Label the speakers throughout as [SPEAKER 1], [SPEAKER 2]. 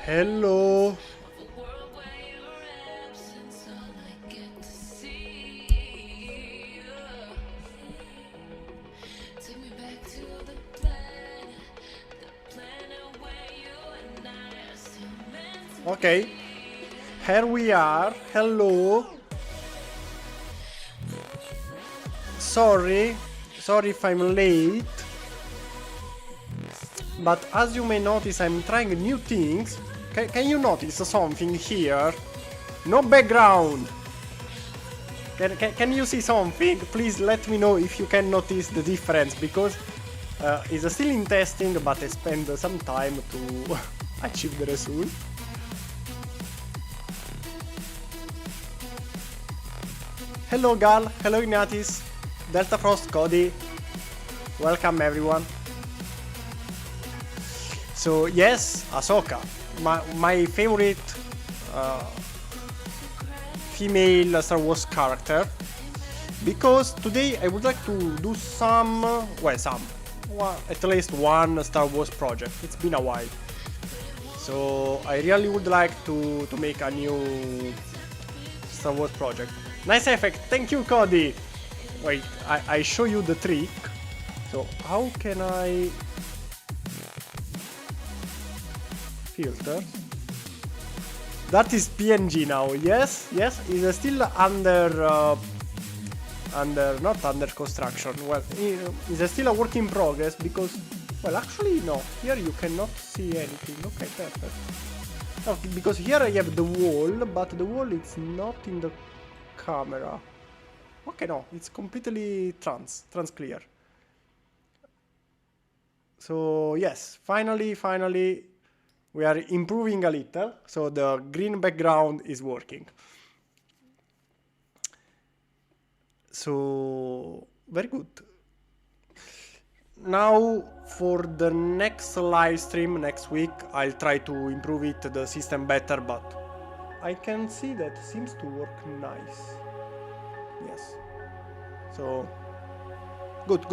[SPEAKER 1] Hello. Okay. Here we are. Hello. Sorry if I'm late. But as you may notice, I'm trying new things. Can you notice something here? No background. Can you see something? Please let me know if you can notice the difference, because it's still in testing, but I spend some time to achieve the result. Hello Gal, hello Ignatis, Delta Frost, Cody, welcome everyone. So yes, Ahsoka, my favorite female Star Wars character, because today I would like to do at least one Star Wars project. It's been a while, so I really would like to make a new Star Wars project. Nice effect, thank you Cody. Wait, I show you the trick. So how can I filter? That is PNG now. Yes, it's still not under construction. Well, it's still a work in progress, because, well, actually no, here you cannot see anything. Okay, perfect. No, because here I have the wall, but the wall is not in the camera. Okay, no, it's completely trans clear. So yes, finally we are improving a little, so the green background is working. So very good. Now for the next live stream next week, I'll try to improve the system better, but I can see that it seems to work nice. Yes. So good.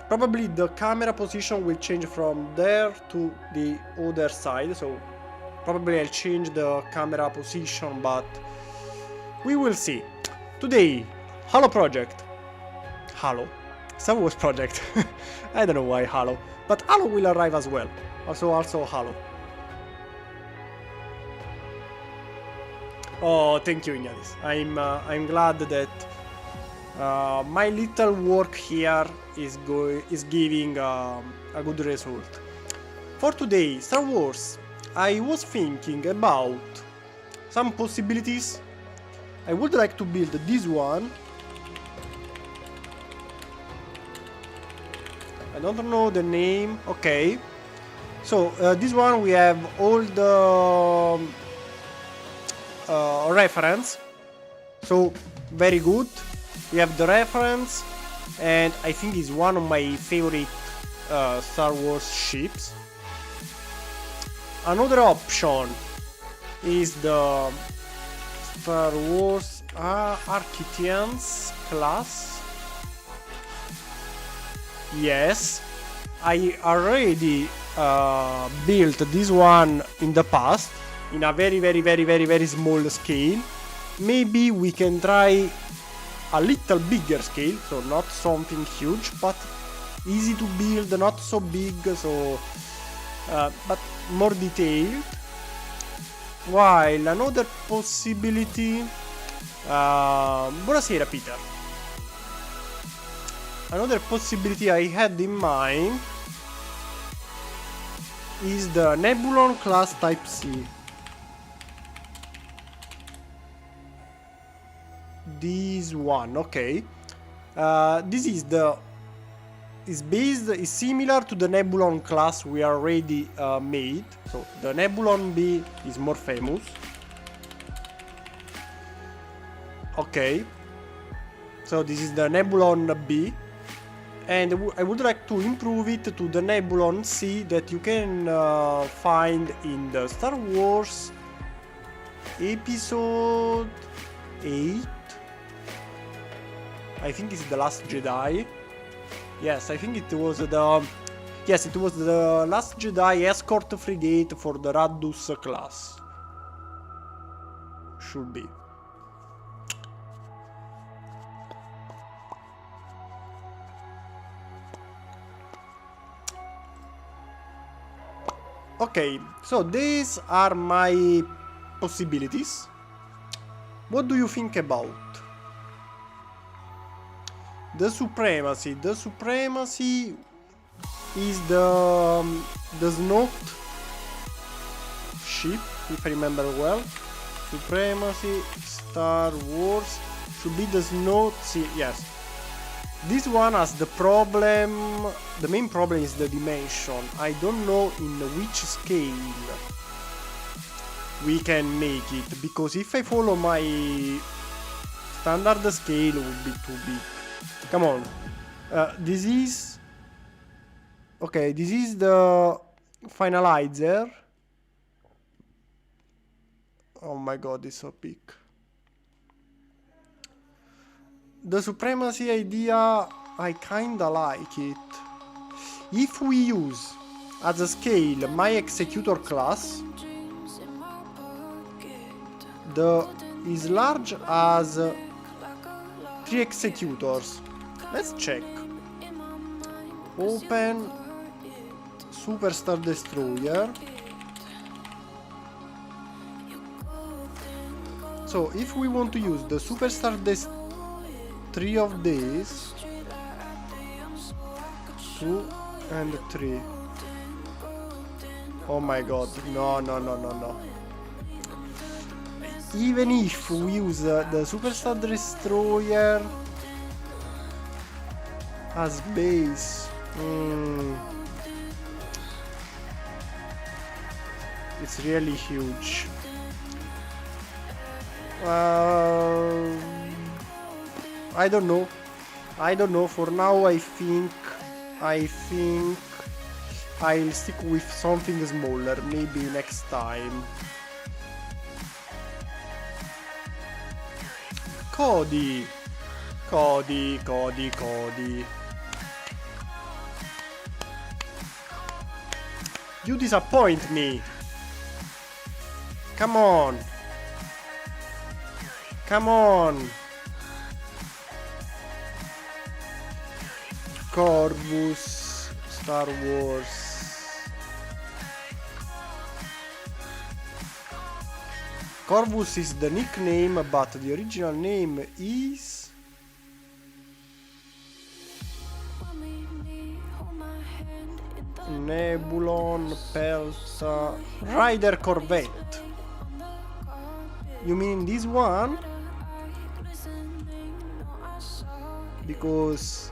[SPEAKER 1] Probably the camera position will change from there to the other side, so probably I'll change the camera position, but we will see. Today, Halo project. Halo? Star Wars project. I don't know why Halo, but Halo will arrive as well. Also Halo. Oh, thank you, Ignatis. I'm glad that my little work here is giving a good result. For today, Star Wars, I was thinking about some possibilities. I would like to build this one. I don't know the name. Okay. So this one we have all the reference. So very good. We have the reference, and I think it's one of my favorite Star Wars ships. Another option is the Star Wars Architects class. Yes, I already built this one in the past in a very small scale. Maybe we can try a little bigger scale, so not something huge, but easy to build, not so big, so but more detailed. While another possibility, buonasera Peter. Another possibility I had in mind is the Nebulon class Type C. This one, okay. This is similar to the Nebulon class we already made. So the Nebulon B is more famous. Okay. So this is the Nebulon B, and I would like to improve it to the Nebulon C that you can find in the Star Wars Episode 8. I think it's The Last Jedi. Yes, I think it was the Yes, it was the Last Jedi escort frigate for the Raddus class. Should be. Okay, so these are my possibilities. What do you think about? The supremacy. The supremacy is the Snot ship, if I remember well. Supremacy, Star Wars, should be the Snot, yes. This one has the problem, the main problem is the dimension. I don't know in which scale we can make it, because if I follow my standard scale it would be too big. Come on. This is... Okay, this is the finalizer. Oh my god, it's so big. The supremacy idea, I kinda like it. If we use as a scale my executor class, is large as 3 executors. Let's check. Open Superstar Destroyer. So if we want to use the Superstar Destroyer, 3 of these, 2 and 3. Oh my god, no. Even if we use the Superstar Destroyer as base, it's really huge. I don't know. For now I think I'll stick with something smaller, maybe next time. Cody. You disappoint me. Come on. Corvus, Star Wars. Corvus is the nickname, but the original name is... Nebulon Pelta Rider Corvette. You mean this one? Because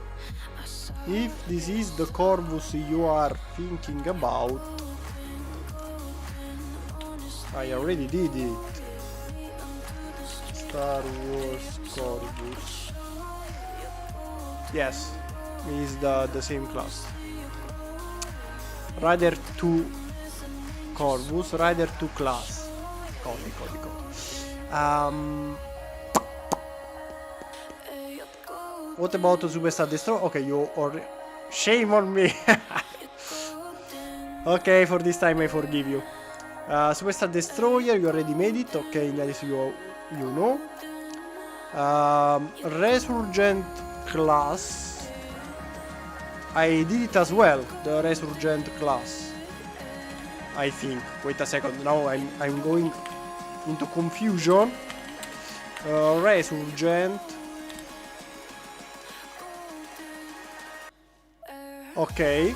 [SPEAKER 1] if this is the Corvus you are thinking about, I already did it. Star Wars Corvus. Yes, is the same class. Rider 2 Corvus, Rider 2 class. Cody. What about the Superstar Destroyer? Okay, you already... Shame on me! Okay, for this time I forgive you. Superstar Destroyer, you already made it. Okay, nice, you know. Resurgent class. I did it as well, the Resurgent class. I think. Wait a second, now I'm going into confusion. Resurgent. Okay,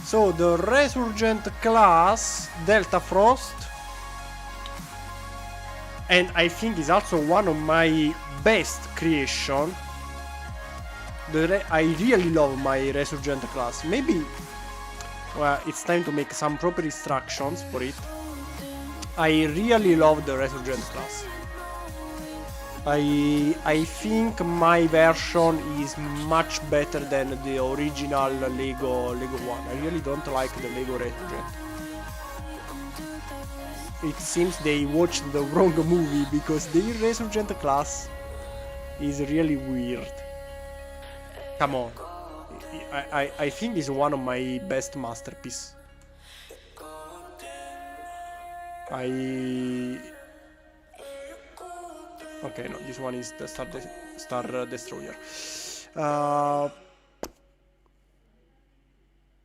[SPEAKER 1] so the Resurgent class, Delta Frost, and I think is also one of my best creation. I really love my Resurgent class. Maybe it's time to make some proper instructions for it. I really love the Resurgent class. I think my version is much better than the original Lego one. I really don't like the Lego Resurgent. It seems they watched the wrong movie, because the Resurgent class is really weird. Come on. I think is one of my best masterpiece. Okay, no, this one is the Star Destroyer.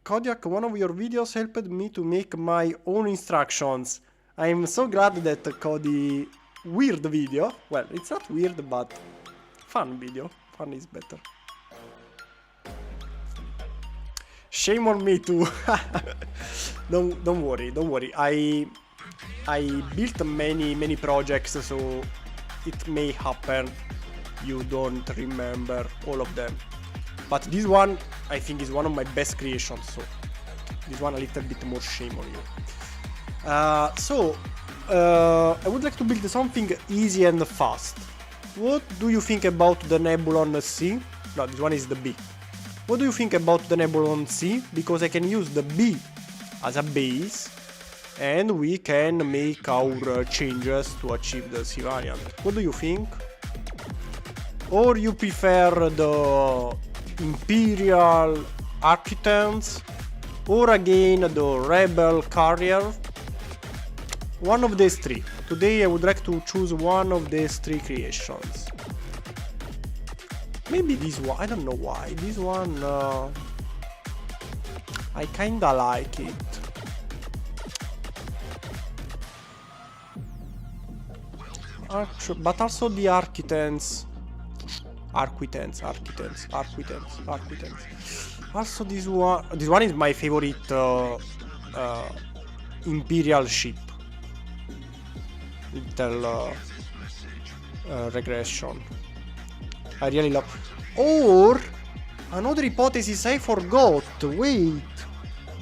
[SPEAKER 1] Kodiak, one of your videos helped me to make my own instructions. I am so glad that Cody... Weird video. Well, it's not weird, but fun video. Fun is better. Shame on me too. Don't worry. I built many projects, so it may happen you don't remember all of them. But this one, I think, is one of my best creations, so this one a little bit more shame on you. I would like to build something easy and fast. What do you think about the Nebulon C? No, this one is the B. What do you think about the Nebulon C? Because I can use the B as a base, and we can make our changes to achieve the C variant. What do you think? Or you prefer the Imperial Architects, or again the Rebel Carrier? One of these three. Today I would like to choose one of these three creations. Maybe this one, I don't know why. This one, I kinda like it. But also the Architects. Also this one is my favorite Imperial ship. Little regression. I really love. Or another hypothesis I forgot. Wait,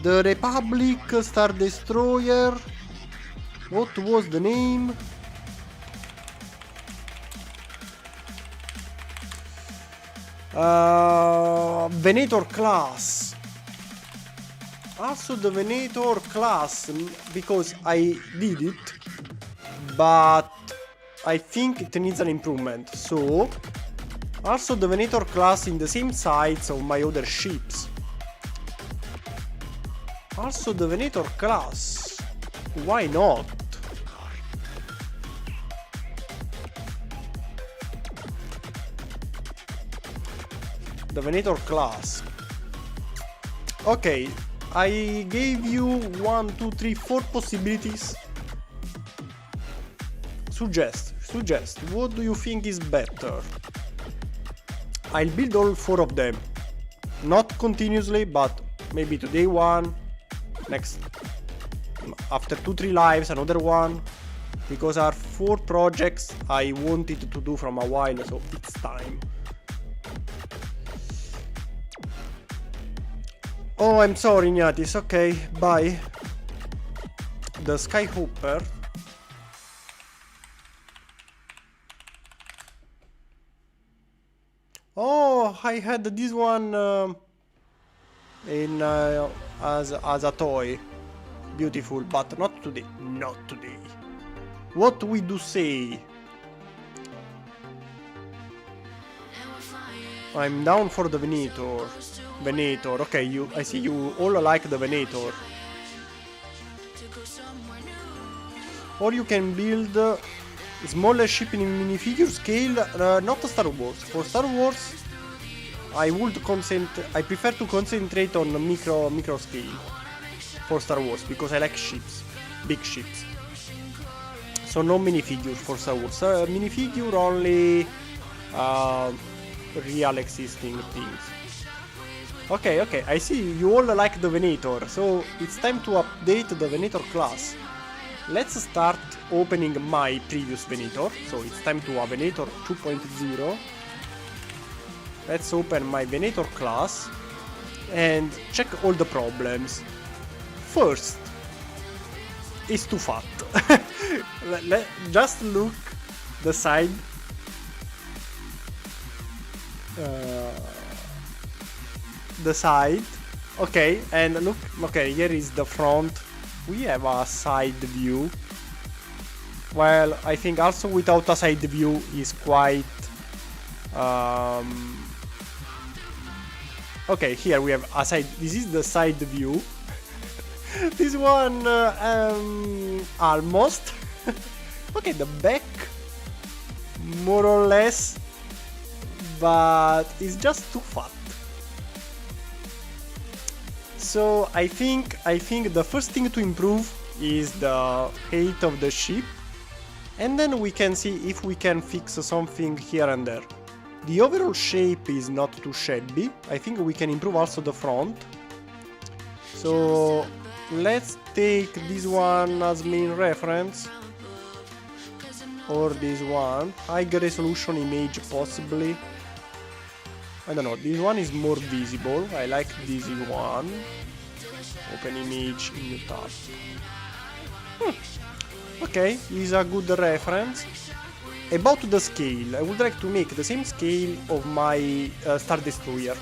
[SPEAKER 1] the Republic Star Destroyer. What was the name? Venator class. Also the Venator class, because I did it, but I think it needs an improvement. So also the Venator class in the same size of my other ships. Also the Venator class. Why not? The Venator class. Okay, I gave you 1, 2, 3, 4 possibilities. Suggest. What do you think is better? I'll build all 4 of them. Not continuously, but maybe today one, next, after 2-3 lives another one, because there are 4 projects I wanted to do from a while, so it's time. Oh, I'm sorry, Ignatis. Okay, bye. The Skyhopper. Oh, I had this one in as a toy. Beautiful, but not today. Not today. What we do say? I'm down for the Venator. Okay, I see you all like the Venator. Or you can build a smaller ship in minifigure scale, not Star Wars. For Star Wars, I prefer to concentrate on micro scale for Star Wars, because I like ships, big ships. So no minifigure for Star Wars. Minifigure only real existing things. Okay, I see you all like the Venator, so it's time to update the Venator class. Let's start opening my previous Venator, so it's time to a Venator 2.0. Let's open my Venator class and check all the problems. First, it's too fat. Just look the side. The side. Okay, and look. Okay, here is the front. We have a side view. Well, I think also without a side view is quite Okay, here we have a side. This is the side view. This one almost. Okay, the back more or less, but it's just too fat. So I think the first thing to improve is the height of the ship, and then we can see if we can fix something here and there. The overall shape is not too shabby. I think we can improve also the front. So let's take this one as main reference, or this one. Higher resolution image possibly. I don't know, this one is more visible. I like this one. Open image in new tab. Okay, is a good reference. About the scale, I would like to make the same scale of my Star Destroyer.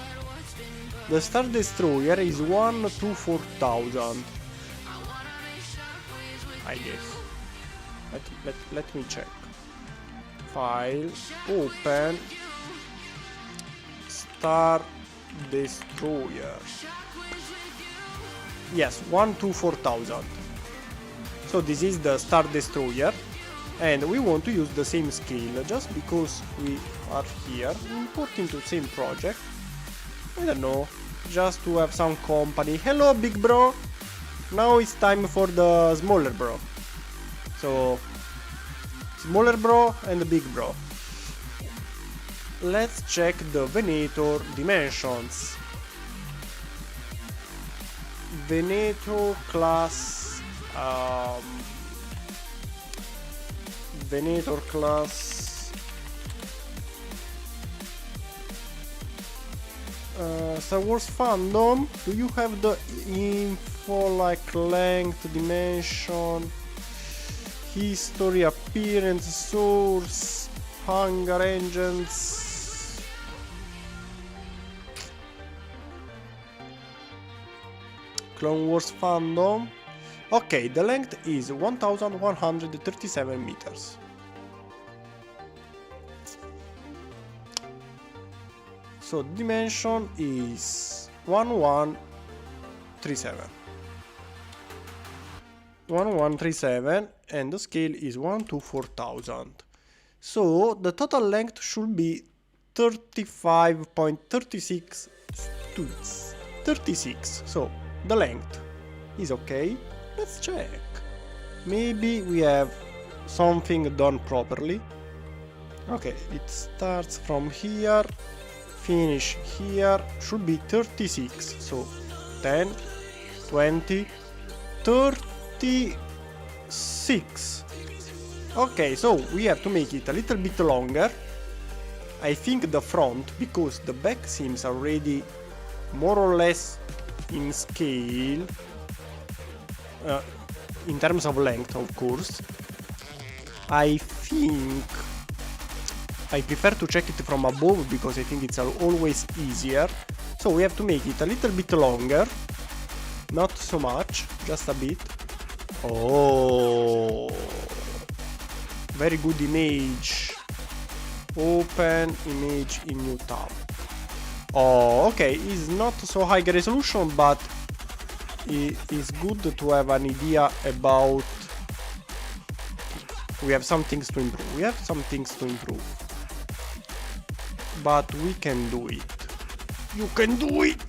[SPEAKER 1] The Star Destroyer is 1 to 4000. I guess. Let me check. File, open, Star Destroyer. Yes, 1 to 4000. So this is the Star Destroyer, and we want to use the same scale just because we are here. Import into same project. I don't know, just to have some company. Hello, big bro. Now it's time for the smaller bro. So smaller bro and the big bro. Let's check the Venator dimensions. Venator class. Venator class. Star Wars fandom. Do you have the info like length, dimension, history, appearance, source, Hangar engines? Clone Wars fandom. Okay, the length is 1137 meters. So dimension is 1137. 1137, and the scale is 1 to 4000. So the total length should be 35.36 studs. 36. So the length is okay. Let's check. Maybe we have something done properly. Okay, it starts from here, finish here, should be 36. So 10, 20, 36. Okay, so we have to make it a little bit longer. I think the front, because the back seems already more or less in scale. In terms of length, of course. I think I prefer to check it from above because I think it's always easier. So we have to make it a little bit longer, not so much, just a bit. Oh, very good image. Open image in new tab. Oh, okay, it's not so high resolution, but it is good to have an idea about. We have some things to improve. But we can do it. You can do it!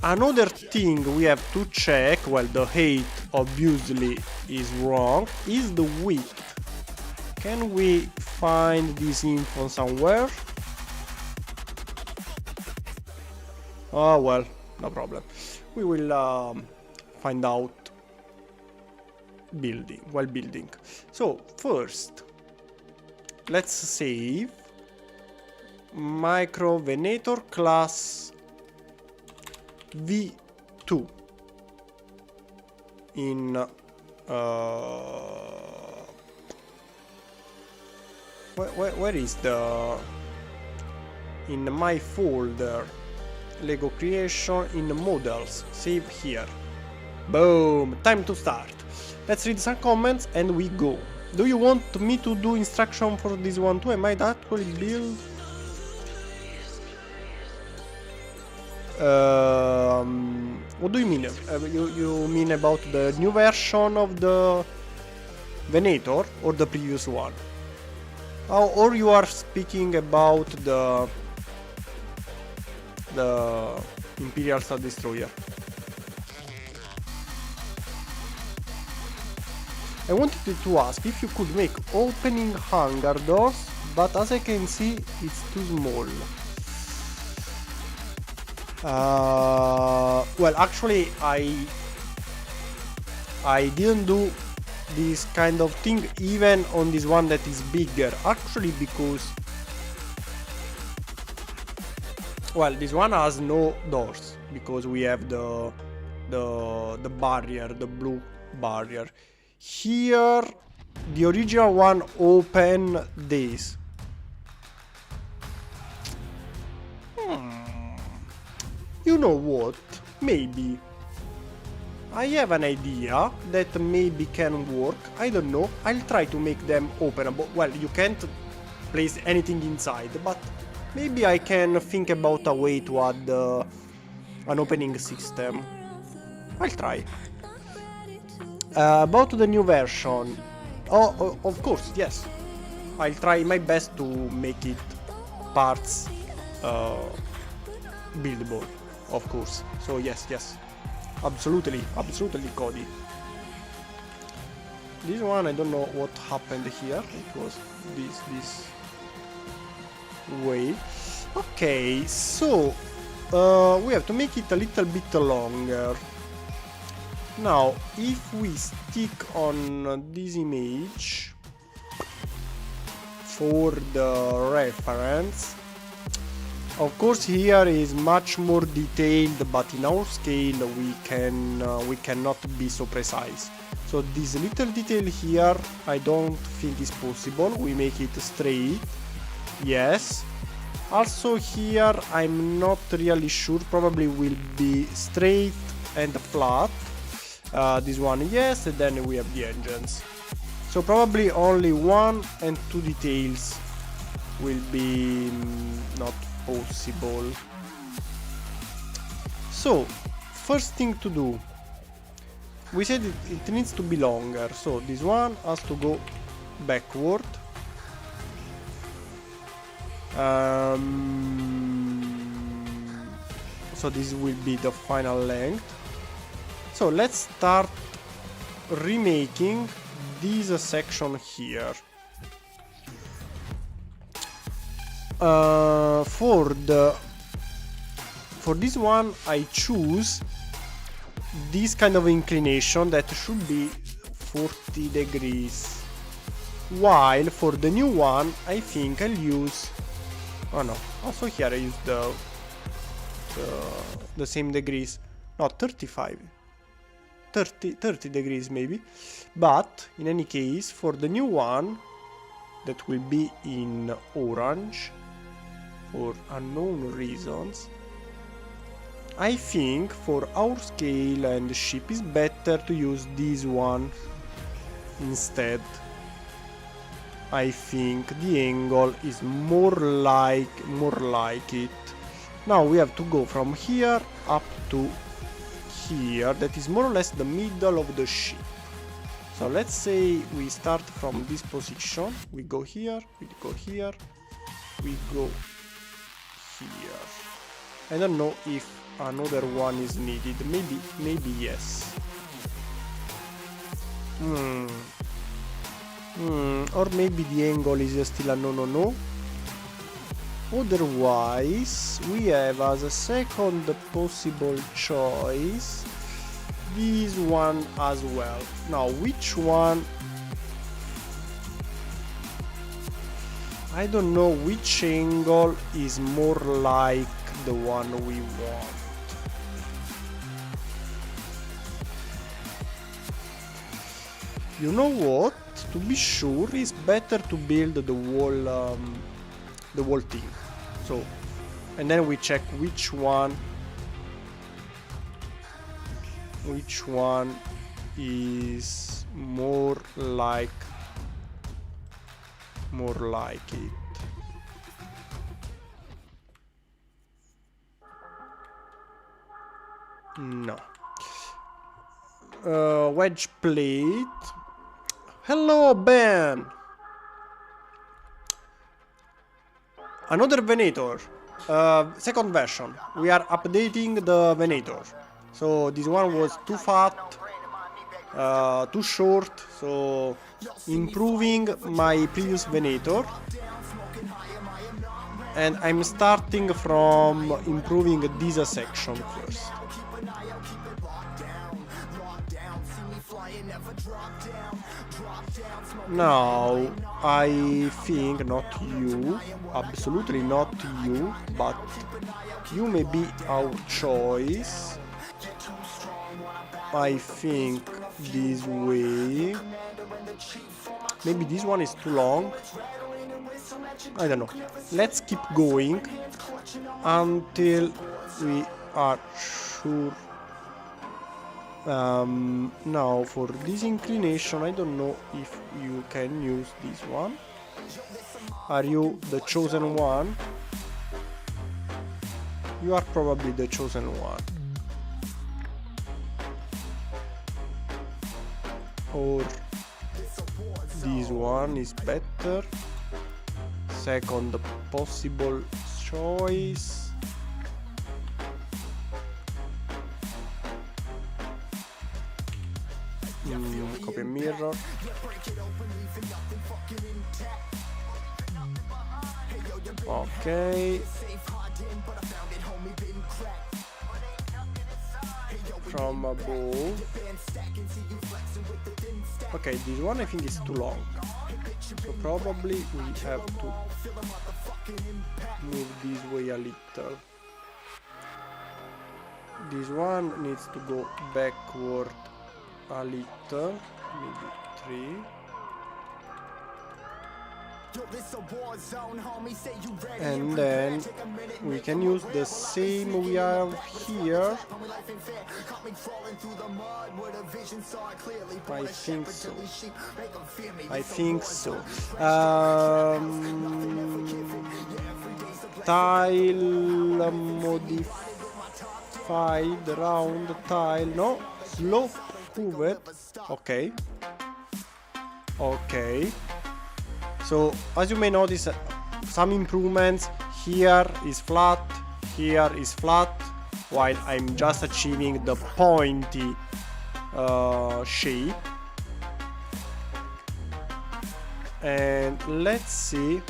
[SPEAKER 1] Another thing we have to check, well, the height obviously is wrong, is the width. Can we find this info somewhere? Oh well, no problem. We will find out while building. So first, let's save Micro Venator class V2 in where is the in my folder? Lego creation in models. Save here. Boom. Time to start. Let's read some comments and we go. Do you want me to do instruction for this one too? I might actually build. What do you mean? You mean about the new version of the Venator or the previous one? Oh, or you are speaking about the Imperial Star Destroyer? I wanted to ask if you could make opening hangar doors, but as I can see, it's too small. Well, actually, I didn't do this kind of thing even on this one that is bigger. Actually, because, well, this one has no doors because we have the barrier, the blue barrier. Here, the original one open this. You know what? Maybe. I have an idea that maybe can work. I don't know. I'll try to make them openable. Well, you can't place anything inside, but maybe I can think about a way to add an opening system. I'll try. About the new version. Oh, of course, yes. I'll try my best to make it parts buildable, of course. So yes, absolutely, Cody. This one, I don't know what happened here. It was this way. Okay, so we have to make it a little bit longer. Now, if we stick on this image for the reference, of course here is much more detailed, but in our scale we cannot be so precise. So this little detail here I don't think is possible. We make it straight. Yes. Also here I'm not really sure, probably will be straight and flat. This one, yes, and then we have the engines. So probably only 1 and 2 details will be not possible. So, first thing to do, we said it needs to be longer, so this one has to go backward. So this will be the final length. So let's start remaking this section here. For this one I choose this kind of inclination that should be 40 degrees, while for the new one I think I'll use, oh no, also here I use the same degrees, not 35, 30 degrees maybe, but in any case for the new one that will be in orange for unknown reasons, I think for our scale and ship is better to use this one instead. I think the angle is more like it. Now we have to go from here up to here, that is more or less the middle of the ship. So let's say we start from this position, we go here, we go here, we go here. I don't know if another one is needed, maybe yes. Or maybe the angle is still a no. Otherwise, we have as a second possible choice this one as well. Now, which one? I don't know which angle is more like the one we want. You know what? To be sure, it's better to build the wall thing. So, and then we check which one is more like it. No. Wedge plate. Hello, Ben! Another Venator. Second version. We are updating the Venator. So this one was too fat, too short, so improving my previous Venator. And I'm starting from improving this section first. Now, I think not you, absolutely not you, but you may be our choice. I think this way. Maybe this one is too long. I don't know. Let's keep going until we are sure. Now for this inclination, I don't know if you can use this one. Are you the chosen one? You are probably the chosen one. Or this one is better. Second possible choice. Copy and mirror. Okay. From above. Okay, this one I think is too long. So probably we have to move this way a little. This one needs to go backward a little, maybe 3. And then we can use the same we have here. I think so. I think so. Tile modified round tile. No, slope curved. Okay. Okay. So, as you may notice, some improvements. Here is flat, here is flat, while I'm just achieving the pointy shape. And let's see,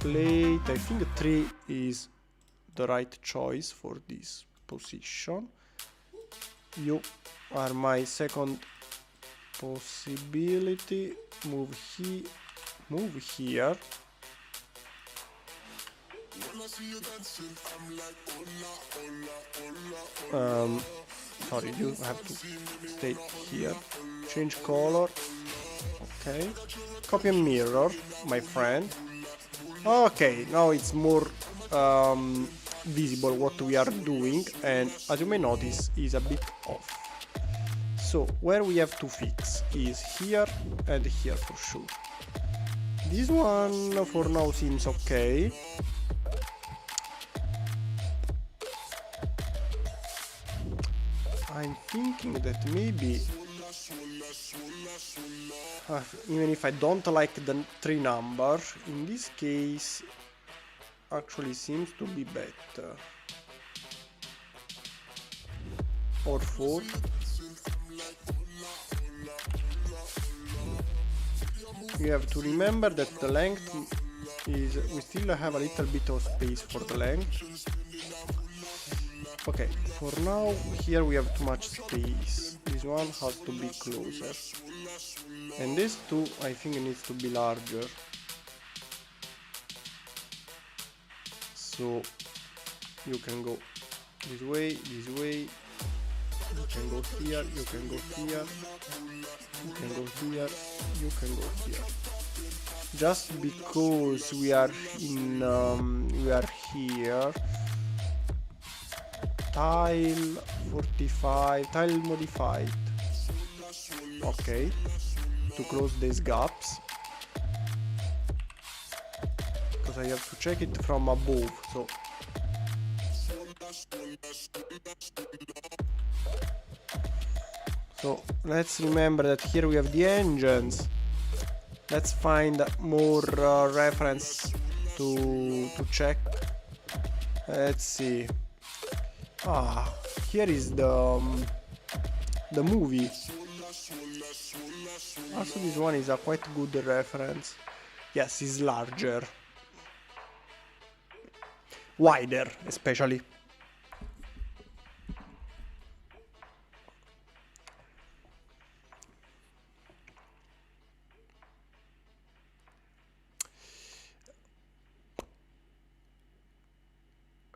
[SPEAKER 1] plate, I think 3 is the right choice for this position. You are my second possibility. Move here. Sorry, you have to stay here. Change color. Okay. Copy and mirror, my friend. Okay, now it's more visible what we are doing, and as you may notice, is a bit off. So where we have to fix is here and here for sure. This one for now seems okay. I'm thinking that maybe even if I don't like the 3 number, in this case actually seems to be better. Or 4. You have to remember that the length is, we still have a little bit of space for the length. Okay, for now here we have too much space. This one has to be closer. And this two I think it needs to be larger. So you can go this way, you can go here, you can go here, you can go here, you can go here. Just because we are in we are here. Tile 45, tile modified. Okay, to close these gaps, because I have to check it from above. So So let's remember that here we have the engines. Let's find more reference to check. Let's see. Ah, here is the movie. Also, this one is a quite good reference. Yes, it's larger, wider, especially.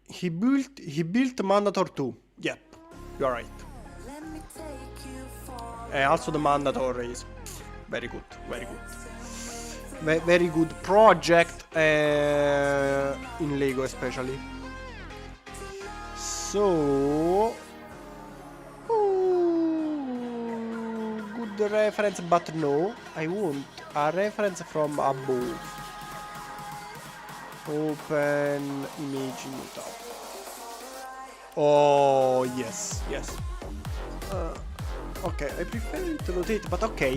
[SPEAKER 1] He built Venator too. Yep, you're right. Also the Venator is very good, very good. Very good project in Lego especially. So good reference, but no, I want a reference from above. Open image new tab. Oh, yes, yes. Okay, I prefer it to rotate, but okay.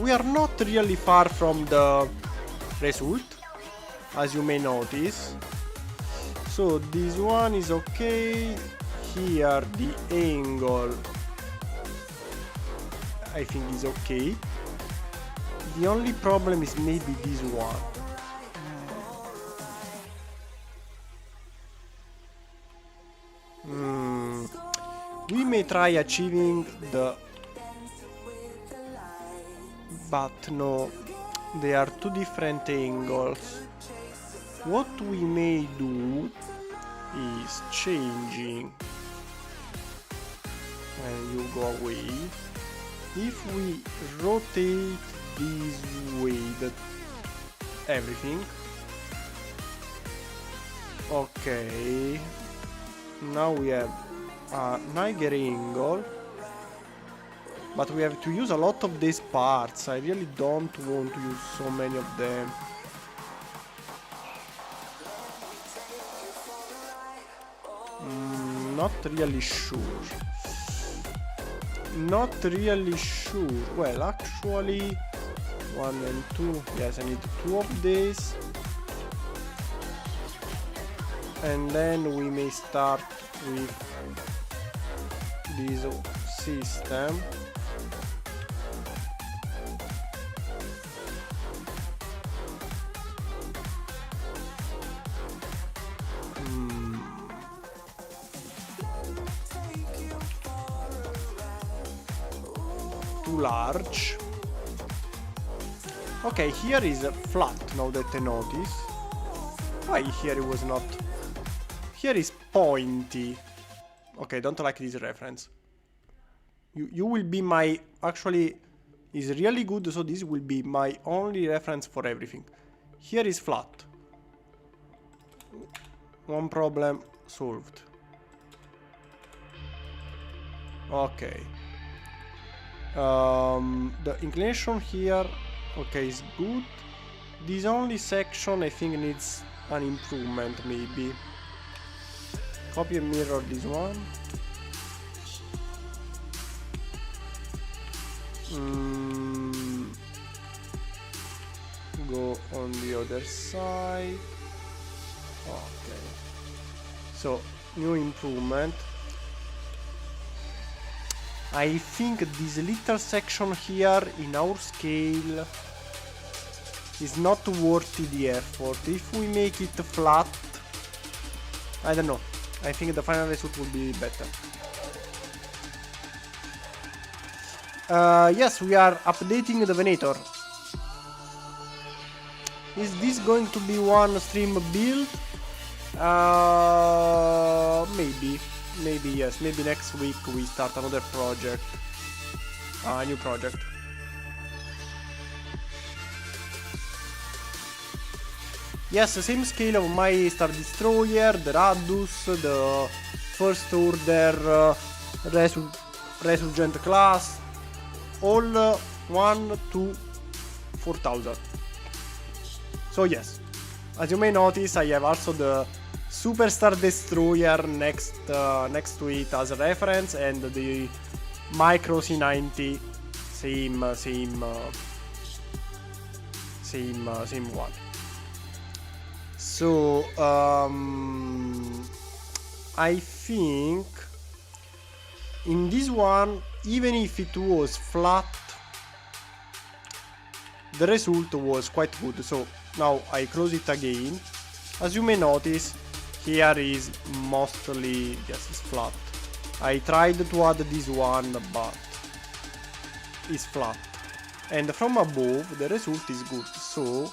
[SPEAKER 1] We are not really far from the result, as you may notice. So this one is okay. Here the angle, I think, is okay. The only problem is maybe this one. We may try achieving the... But no, they are two different angles. What we may do is changing. And you go away. If we rotate this way, everything. Okay. Now we have a Hangar angle, but we have to use a lot of these parts. I really don't want to use so many of them. Not really sure. Not really sure. Well, actually, 1 and 2. Yes, I need 2 of these. And then we may start with this system. Too large. Okay, here is flat, now that I notice. Why here it was not? Here is pointy. Okay, don't like this reference. You will be my... Actually, is really good, so this will be my only reference for everything. Here is flat. One problem solved. Okay. The inclination here, okay, is good. This only section I think needs an improvement, maybe. Copy and mirror this one. Go on the other side. Okay. So, new improvement. I think this little section here in our scale is not worth the effort. If we make it flat, I don't know. I think the final result will be better. Yes, we are updating the Venator. Is this going to be one stream build? Maybe. Maybe yes. Maybe next week we start another project. A new project. Yes, the same scale of my Star Destroyer, the Radus, the First Order Resurgent class. All 1 to 4,000. So yes, as you may notice, I have also the Superstar Destroyer next to it as a reference, and the Micro C90 same one. So I think in this one, even if it was flat, the result was quite good. So now I close it again. As you may notice, here is mostly, yes, it's flat. I tried to add this one, but it's flat. And from above, the result is good. So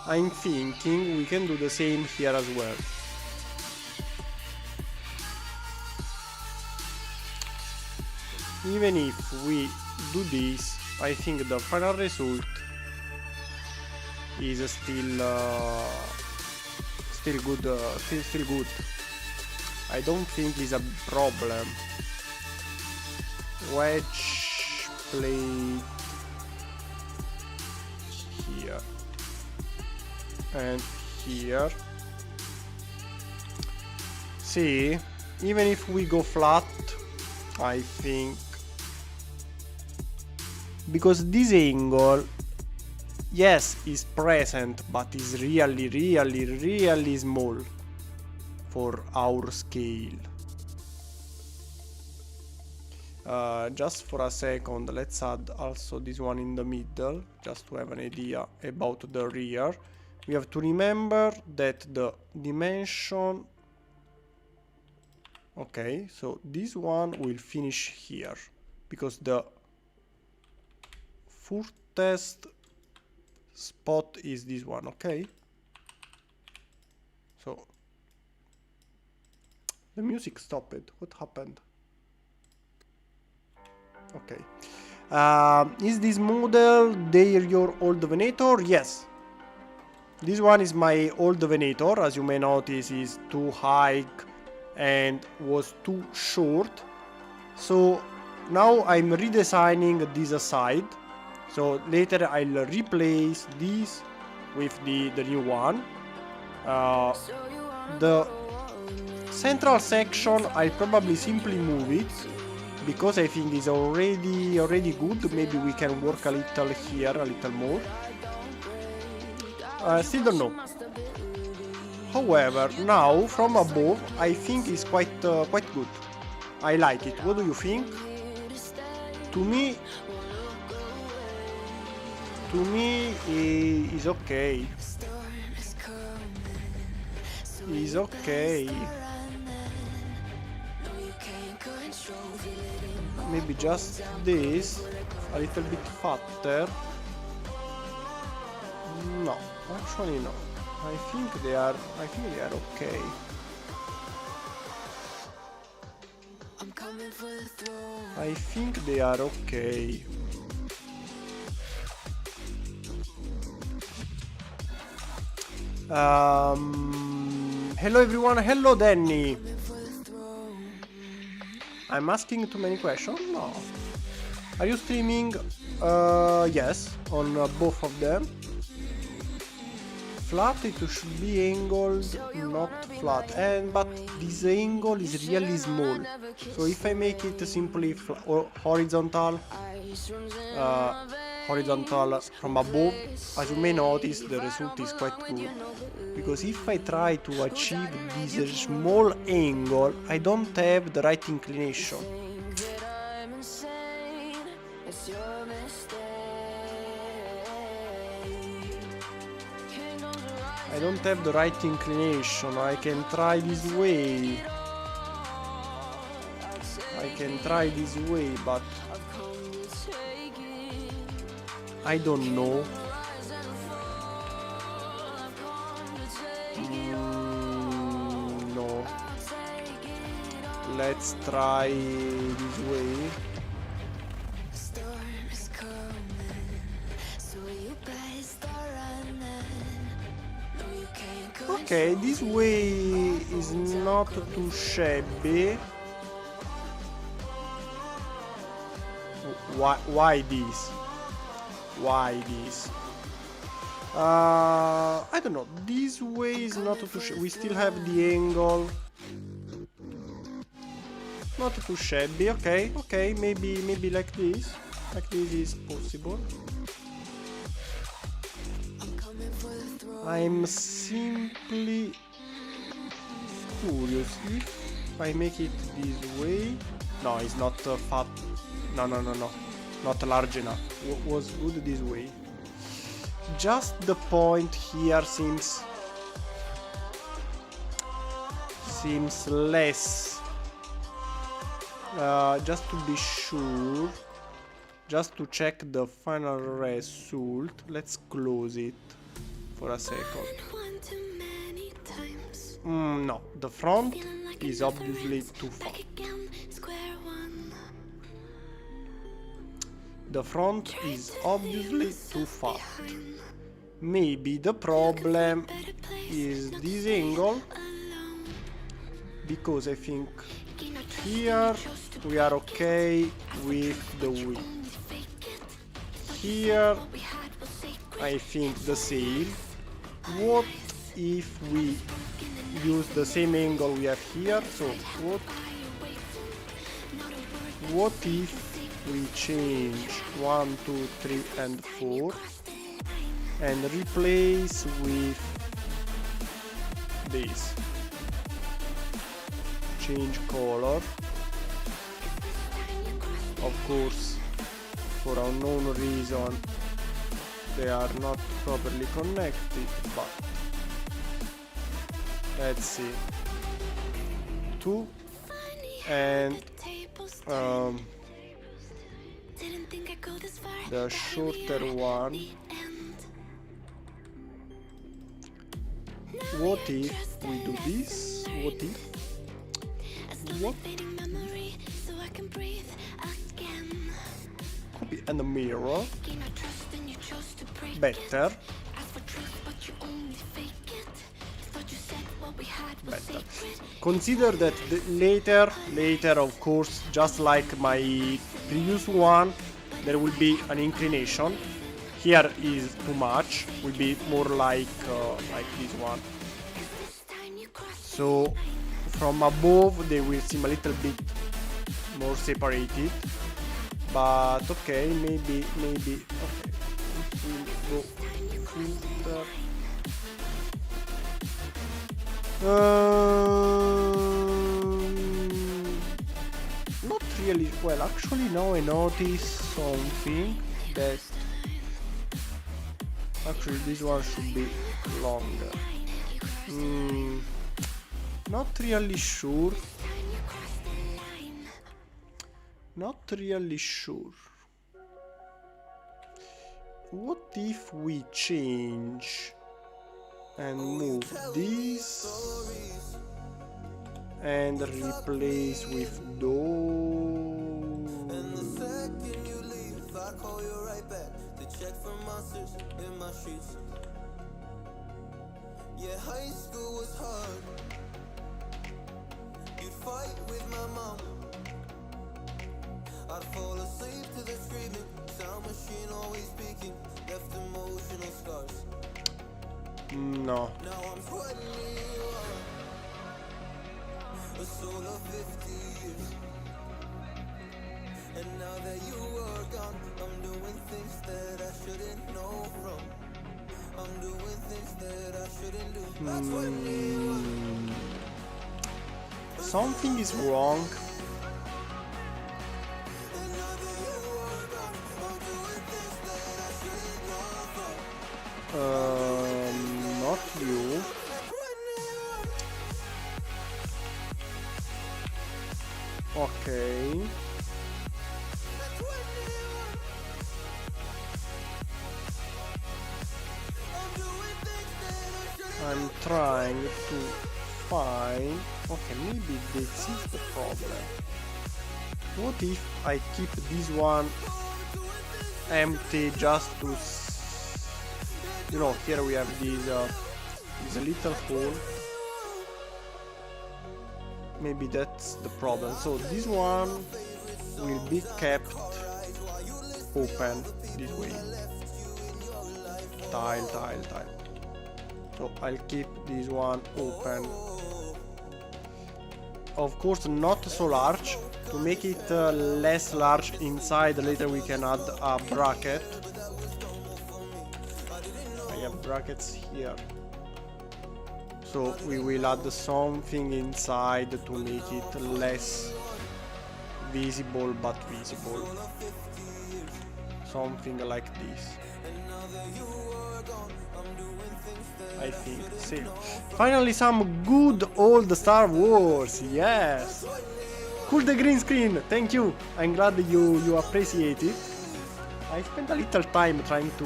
[SPEAKER 1] I'm thinking we can do the same here as well. Even if we do this, I think the final result is still good. Still good. I don't think it's a problem. Wedge plate here and here. See, even if we go flat, I think, because this angle, yes, is present, but is really small for our scale. Just for a second, let's add also this one in the middle, just to have an idea about the rear. We have to remember that the dimension, okay, so this one will finish here, because the furthest spot is this one, okay? So the music stopped. What happened? Okay. Is this model your old Venator? Yes. This one is my old Venator. As you may notice, is too high and was too short. So now I'm redesigning this side. So later I'll replace this with the new one. The central section I'll probably simply move it, because I think it's already good. Maybe we can work a little here, a little more. Still don't know. However, now from above I think it's quite good. I like it. What do you think? To me is okay. Is okay. Maybe just this a little bit fatter. No, actually no. I think they are okay. I think they are okay. Hello everyone, hello Danny. I'm asking too many questions? No. Are you streaming? Yes, on both of them. Flat, it should be angled, not flat, but this angle is really small. So if I make it simply or horizontal from above, as you may notice, the result is quite good. Because if I try to achieve this small angle, I don't have the right inclination. I don't have the right inclination. I can try this way. But I don't know. No. Let's try this way. Okay, this way is not too shabby. Why this? Why this? I don't know. This way is not too we still have the angle. Not too shabby. Okay, okay. Maybe like this. Like this is possible. I'm simply curious if I make it this way. No, it's not fat. No. Not large enough. Was good this way. Just the point here seems less. Just to be sure. Just to check the final result. Let's close it for a second. No, the front is obviously too far. The front is obviously too far. Maybe the problem is this angle, because I think here we are okay with the width. Here I think the same. What if we use the same angle we have here? So what if we change 1, 2, 3 and 4 and replace with this? Change color. Of course, for unknown reason they are not properly connected, but let's see. 2 and the shorter one. What if we do this? What if? Copy and mirror. Better. Better. Consider that later, of course, just like my previous one, there will be an inclination. Here is too much. Will be more like this one. So from above they will seem a little bit more separated. But okay, maybe okay. We'll go filter. Not really. Well, actually now I notice something that actually this one should be longer. Not really sure. Not really sure. What if we change and move this and replace with those?
[SPEAKER 2] Yeah, high school was hard. You'd fight with my mom. I'd fall asleep to the screaming. Sound machine always speaking. Left emotional scars.
[SPEAKER 1] No.
[SPEAKER 2] Now I'm 21. A soul of 50 years. And now that you are gone, I'm doing things that I shouldn't know from. I'm doing things that I shouldn't do. That's 21.
[SPEAKER 1] Something is wrong. Not you. Okay. I'm trying to find. Okay, maybe this is the problem. What if I keep this one empty just to, you know, here we have this little hole. Maybe that's the problem. So this one will be kept open this way. tile. So I'll keep this one open. Of course, not so large. To make it less large inside, later we can add a bracket. I have brackets here. So we will add something inside to make it less visible but visible. Something like this. I think. See. Finally some good old Star Wars. Yes. Cool the green screen. Thank you. I'm glad you appreciate it. I spent a little time trying to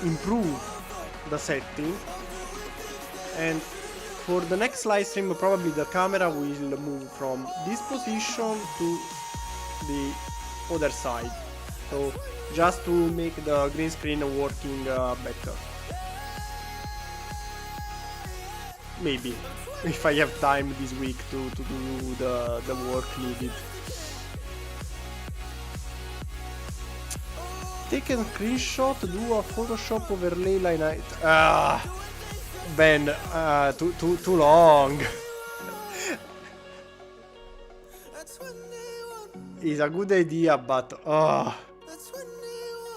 [SPEAKER 1] improve the setting, and for the next live stream probably the camera will move from this position to the other side, so just to make the green screen working better. Maybe if I have time this week to do the work needed. Take a screenshot, do a Photoshop overlay line item. Ben, too long. It's a good idea, but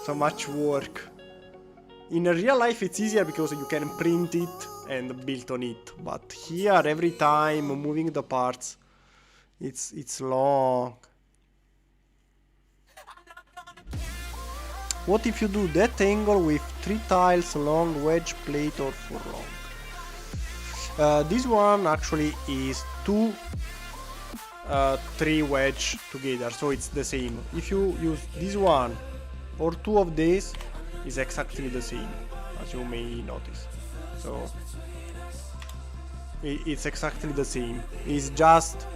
[SPEAKER 1] so much work. In real life it's easier because you can print it and build on it, but here every time moving the parts, it's long. What if you do that angle with 3 tiles long, wedge, plate, or 4 long? This one actually is 2 3 wedge together, so it's the same. If you use this one or 2 of these, is exactly the same, as you may notice. So it's exactly the same. It's just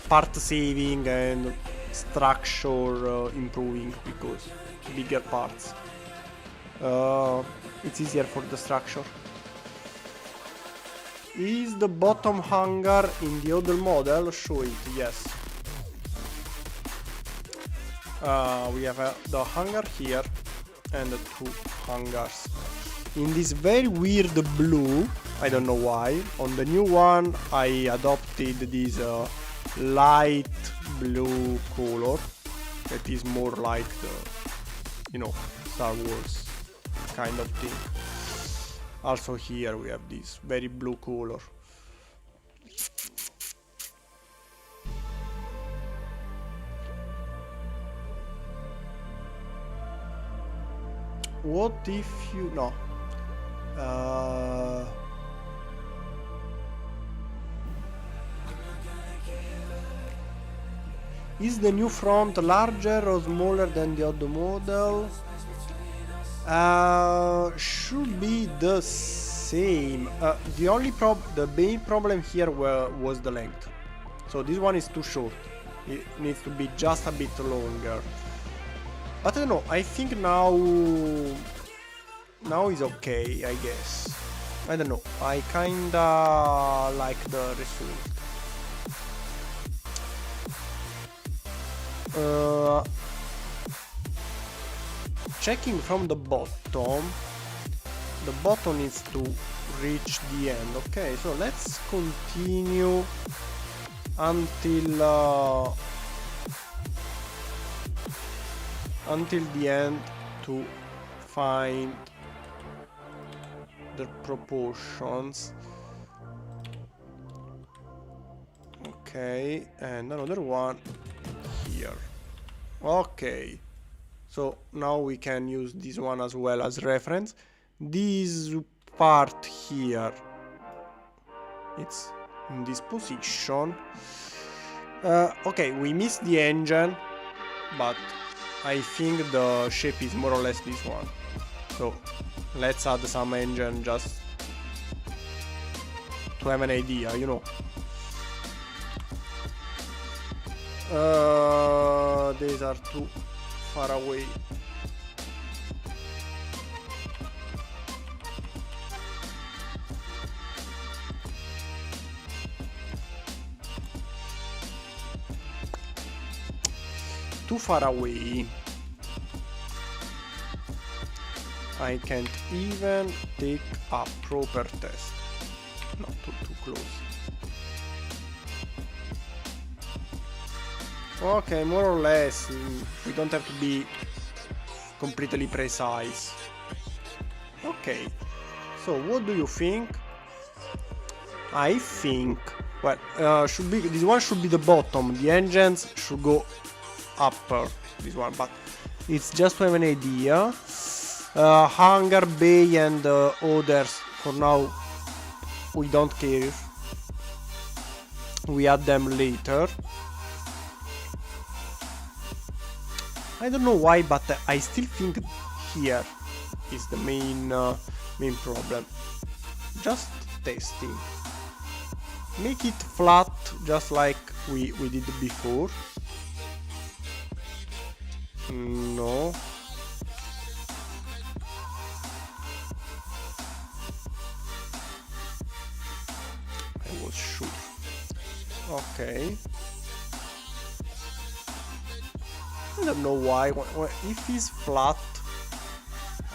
[SPEAKER 1] part saving and structure improving because bigger parts. It's easier for the structure. Is the bottom hangar in the other model? Show it, yes. We have the hangar here and the 2 hangars. In this very weird blue, I don't know why. On the new one I adopted this light blue color that is more like the, you know, Star Wars kind of thing. Also here we have this very blue color. What if you... no. Is the new front larger or smaller than the old model? Should be the same. The main problem here was the length. So this one is too short. It needs to be just a bit longer. But I don't know. I think now is okay, I guess. I don't know. I kinda like the result. Checking from the bottom needs to reach the end. Okay, so let's continue until the end to find the proportions. Okay, and another one here. Okay, so now we can use this one as well as reference. This part here, it's in this position. Okay, we missed the engine, but I think the shape is more or less this one. So let's add some engine just to have an idea, you know. These are too far away. Too far away. I can't even take a proper test. Not too close. Okay, more or less. We don't have to be completely precise. Okay. So, what do you think? I think, well, should be this one should be the bottom. The engines should go upper. This one, but it's just to have an idea. Hangar, bay, and others. For now, we don't care. We add them later. I don't know why, but I still think here is the main problem. Just testing. Make it flat, just like we did before. No. I was sure. Okay. I don't know why. If it's flat,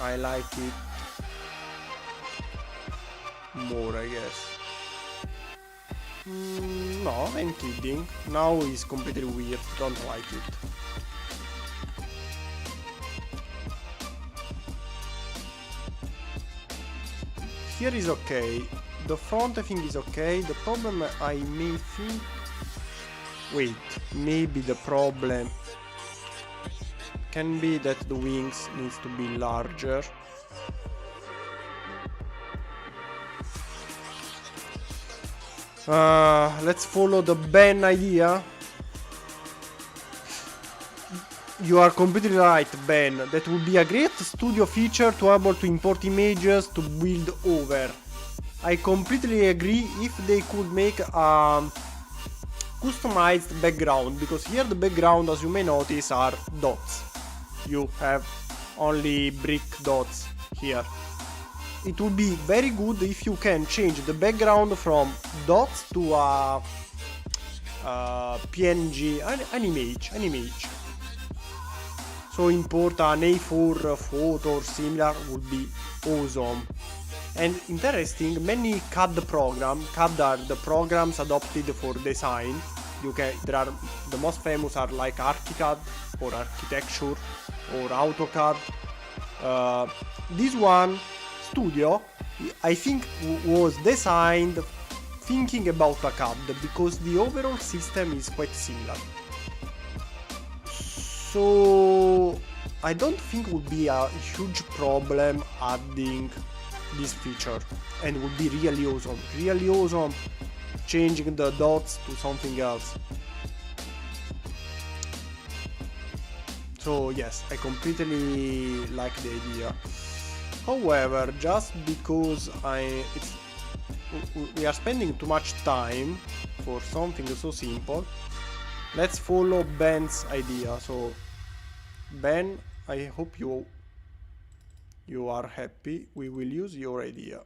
[SPEAKER 1] I like it more, I guess. No, I'm kidding. Now it's completely weird. Don't like it. Here is okay. The front I think is okay. The problem I may think... Wait, maybe the problem can be that the wings needs to be larger. Let's follow the Ben idea. You are completely right, Ben. That would be a great studio feature to be able to import images to build over. I completely agree if they could make a customized background, because here the background, as you may notice, are dots. You have only brick dots here. It would be very good if you can change the background from dots to a PNG, an image. So import an A4 photo or similar would be awesome. And interesting, many CAD programs, CAD are the programs adopted for design. The most famous are like ArchiCAD for architecture or AutoCAD. This one, Studio, I think was designed thinking about a CAD because the overall system is quite similar. So I don't think would be a huge problem adding this feature, and would be really awesome changing the dots to something else. So yes, I completely like the idea. However, just because we are spending too much time for something so simple, let's follow Ben's idea. So Ben, I hope you are happy. We will use your idea.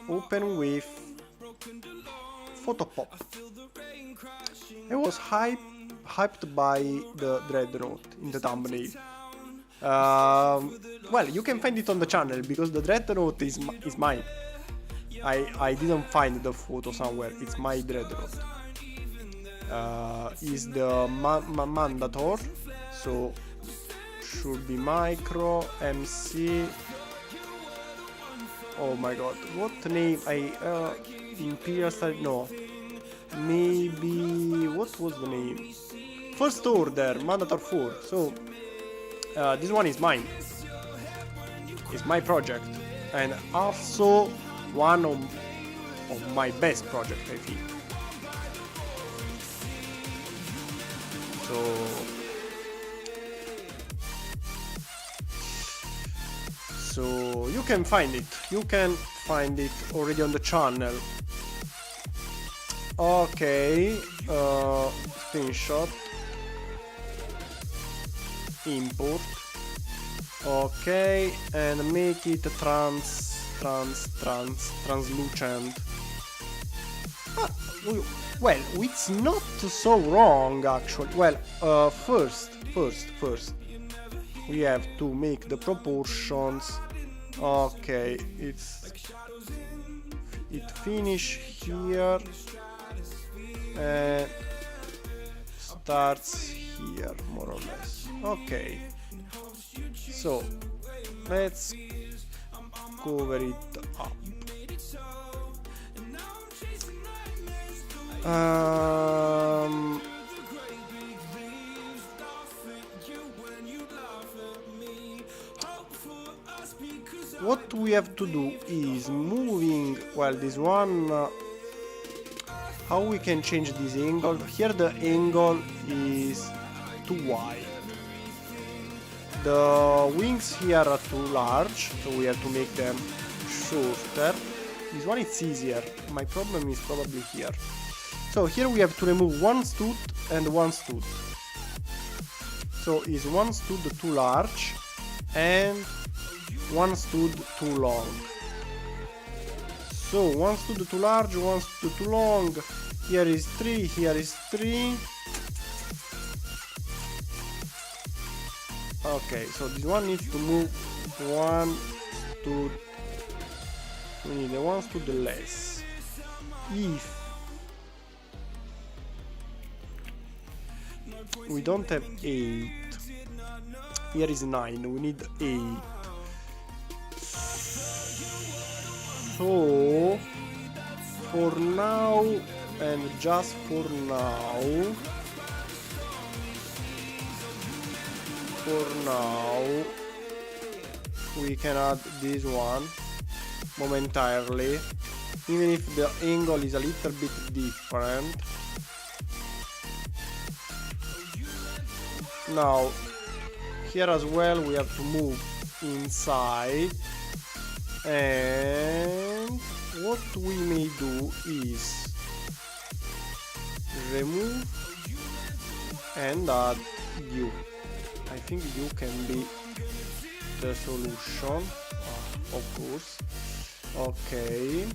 [SPEAKER 1] Open with Photopop. I was hyped by the Dreadnought in the thumbnail. Well, you can find it on the channel because the Dreadnought is mine. I didn't find the photo somewhere. It's my Dreadnought. Is the Venator, so should be micro MC. Oh my god, what name? Imperial Star, no, maybe what was the name? First Order Venator 4. So this one is mine. It's my project, and also one of my best projects, I think. So you can find it. You can find it already on the channel. Okay, screenshot, import. Okay, and make it translucent. Well, it's not so wrong actually. Well, first, we have to make the proportions. Okay, it finish here and starts here, more or less. Okay, so let's cover it up. What we have to do is moving, well, this one, how we can change this angle. Here the angle is too wide. The wings here are too large, so we have to make them shorter. This one is easier. My problem is probably here. So here we have to remove one stud and one stud. So is one stud too large and one stud too long. So one stud too large, one stud too long. Here is 3, here is 3. Okay, so this one needs to move one stud. We need a one stud less. If we don't have 8, here is 9, we need 8. So for now, and just for now, we can add this one momentarily, even if the angle is a little bit different. Now here as well we have to move inside, and what we may do is remove and add U. I think U can be the solution, of course. Okay,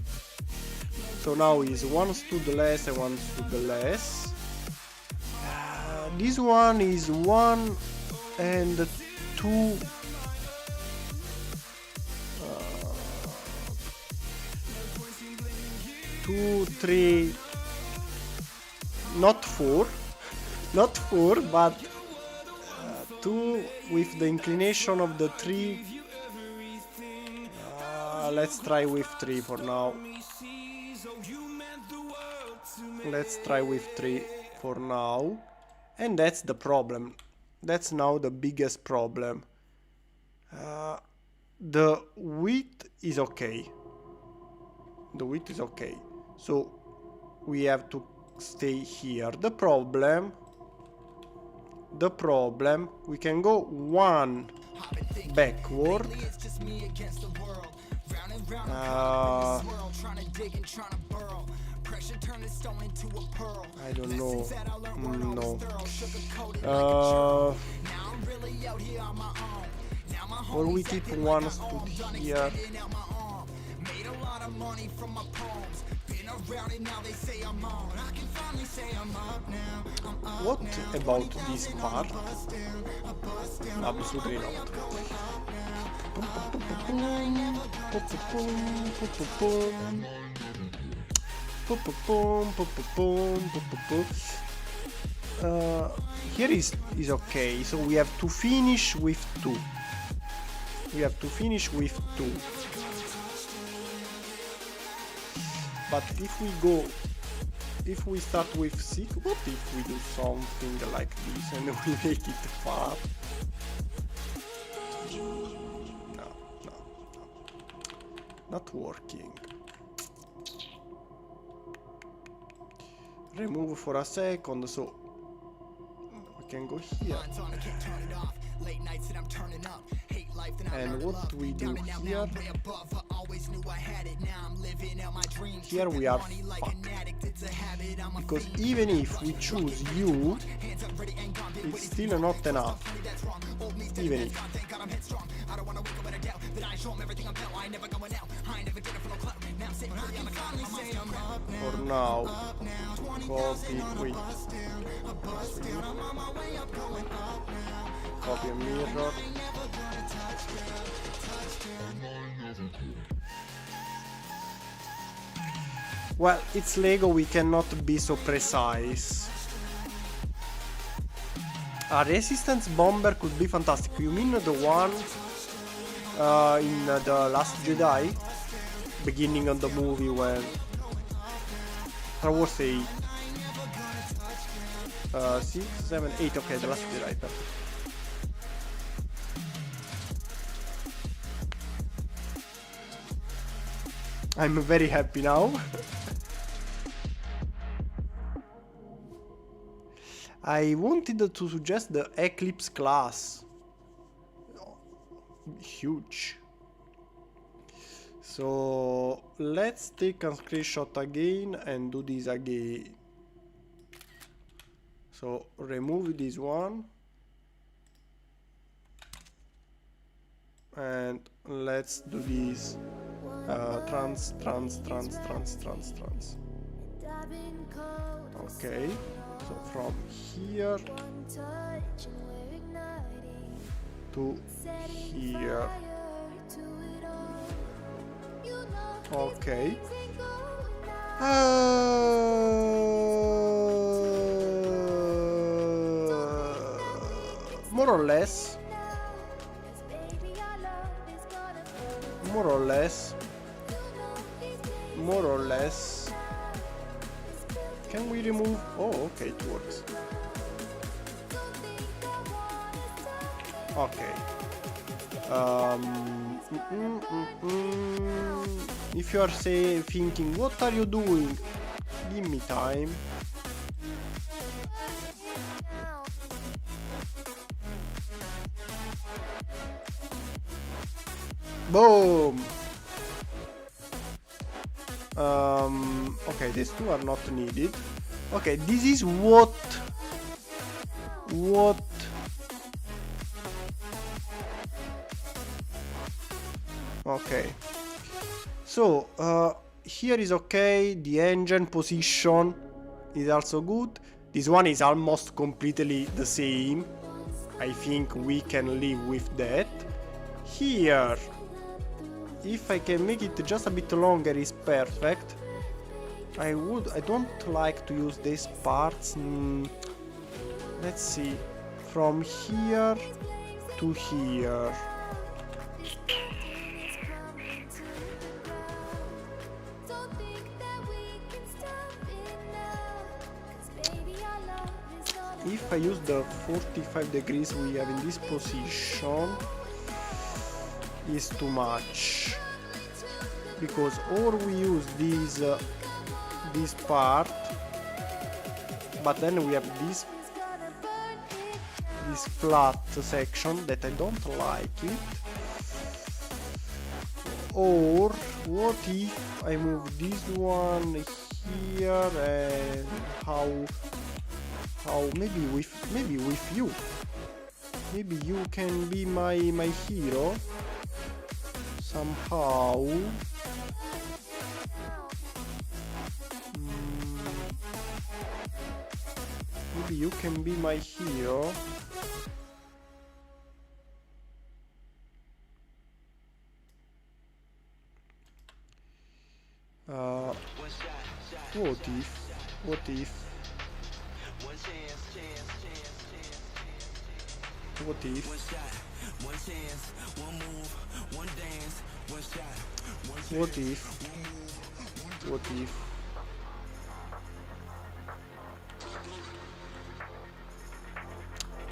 [SPEAKER 1] so now is one stud less and one stud less. This one is 1 and 2. 2, 3, not 4, not 4, but 2 with the inclination of the 3. Let's try with 3 for now. Let's try with 3 for now. And that's the problem. That's now the biggest problem. The width is okay. The width is okay. So we have to stay here. The problem, we can go 1 backward. I don't know. No. Or we keep one stud here. What about this part? Absolutely not. Here is okay, so we have to finish with 2. We have to finish with 2. But if we start with 6, what if we do something like this and we make it far? No. Not working. Remove for a second, so we can go here. And what we do here? Here we are fucked. Because even if we choose U, it's still not enough. Even if. For now, copy, wait. Copy and mirror. Well, it's Lego, we cannot be so precise. A resistance bomber could be fantastic. You mean the one in the Last Jedi? Beginning of the movie when Star Wars 8. 6, 7, 8, okay, the Last Jedi, perfect. I'm very happy now. I wanted to suggest the Eclipse class. Huge. So let's take a screenshot again and do this again. So remove this one. And let's do this trans. Okay, so from here to here. Okay. More or less. More or less. More or less. Can we remove? Oh, okay, it works. Okay. If you are thinking, what are you doing? Give me time. Boom. Okay, these two are not needed. Okay, this is what okay, so here is okay. The engine position is also good. This one is almost completely the same. I think we can live with that. Here, if I can make it just a bit longer, is perfect. I don't like to use these parts. Let's see, from here to here. If I use the 45 degrees we have in this position, is too much, because or we use this part, but then we have this flat section that I don't like it. Or what if I move this one here, and how maybe with you, maybe you can be my hero somehow. Maybe you can be my hero. What if